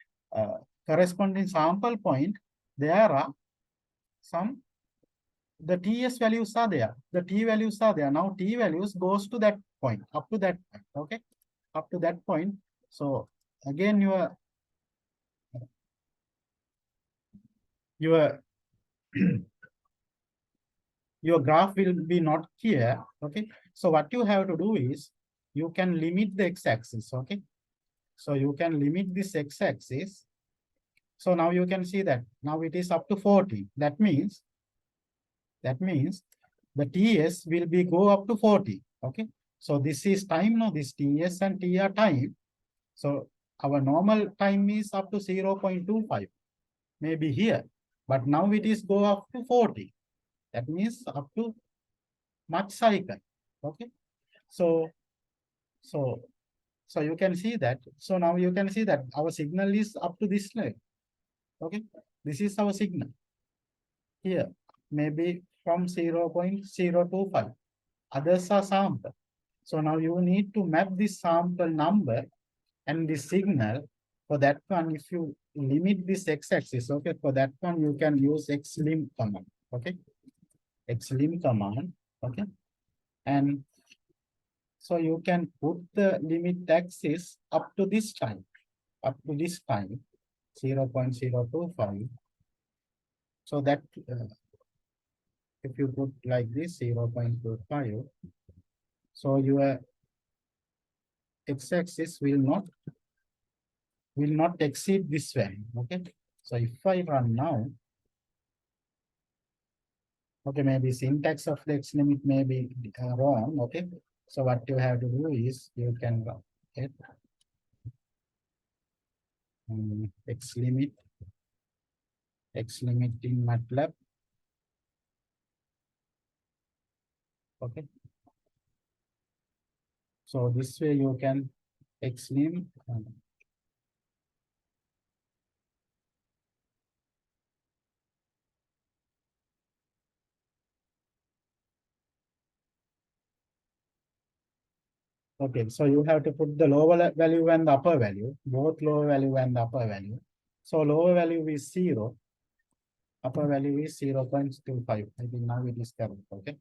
corresponding sample point, there are some, the TS values are there, the T values are there. Now T values goes to that point, up to that point. Okay, up to that point. So again your your graph will be not clear. Okay, so what you have to do is you can limit the x-axis. Okay, so you can limit this x-axis. So now you can see that now it is up to 40. That means the TS will be go up to 40. Okay, so this is time. Now this TS and T are time. So our normal time is up to 0.25, maybe here, but now it is go up to 40. That means up to much cycle. Okay, so so so you can see that. So now you can see that our signal is up to this level. Okay, this is our signal here, maybe from 0.025. Others are sample. So now you need to map this sample number and the signal. For that one, if you limit this x-axis, okay, for that one you can use xlim command. Okay, xlim command. Okay, and so you can put the limit axis up to this time, 0.025. So that if you put like this 0.25, so your x-axis will not exceed this value. Okay, so if I run now, okay, maybe syntax of the x limit may be wrong. Okay, so what you have to do is you can get x limit in MATLAB. Okay, so this way you can xlim. Okay, so you have to put the lower value and the upper value, both lower value and the upper value. So lower value is 0, upper value is 0.25. I think now it is correct. Okay.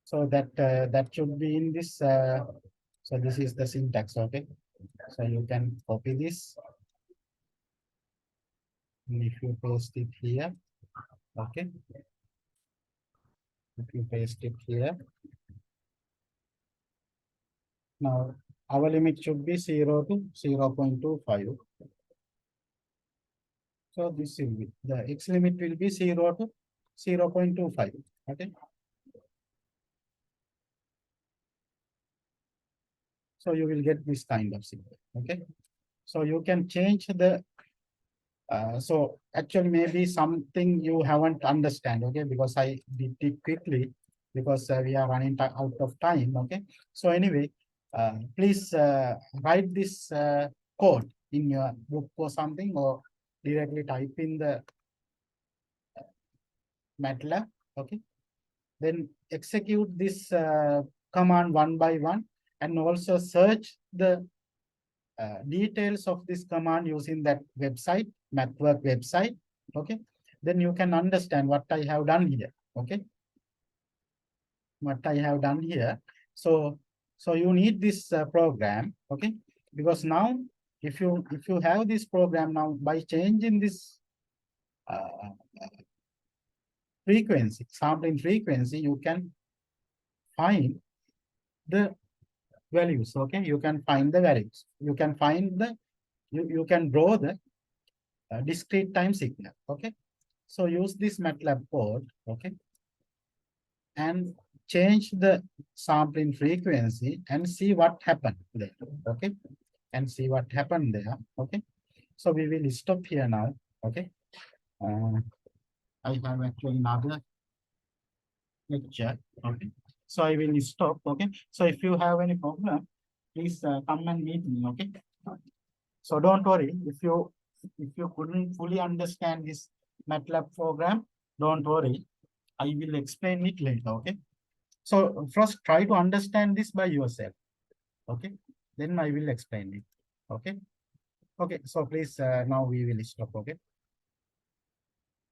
So that should be in this. So this is the syntax. Okay. So you can copy this. And if you paste it here, okay. If you paste it here, now our limit should be 0 to 0.25. So this will be the x limit will be 0 to 0.25. Okay. So you will get this kind of signal. Okay. So you can change the so actually maybe something you haven't understand, okay, because I did it quickly because we are running out of time, okay. So anyway, please write this code in your book or something, or directly type in the MATLAB, okay. Then execute this command one by one, and also search the details of this command using that website, MathWork website, okay. Then you can understand what I have done here, okay. What I have done here. So, so you need this program, okay, because now if you have this program now, by changing this uh, frequency, sampling frequency, you can find the values, okay. You can find the values. You can find the you can draw the discrete time signal, okay. So use this MATLAB code, okay, and change the sampling frequency and see what happened there, okay, and see what happened there, okay. So we will stop here now, okay. I have actually another lecture, okay. So I will stop, okay. So if you have any problem, please come and meet me, okay. So don't worry, if you couldn't fully understand this MATLAB program, don't worry. I will explain it later, okay? So first try to understand this by yourself, okay? Then I will explain it, okay? Okay, so please now we will stop, okay?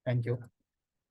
Thank you.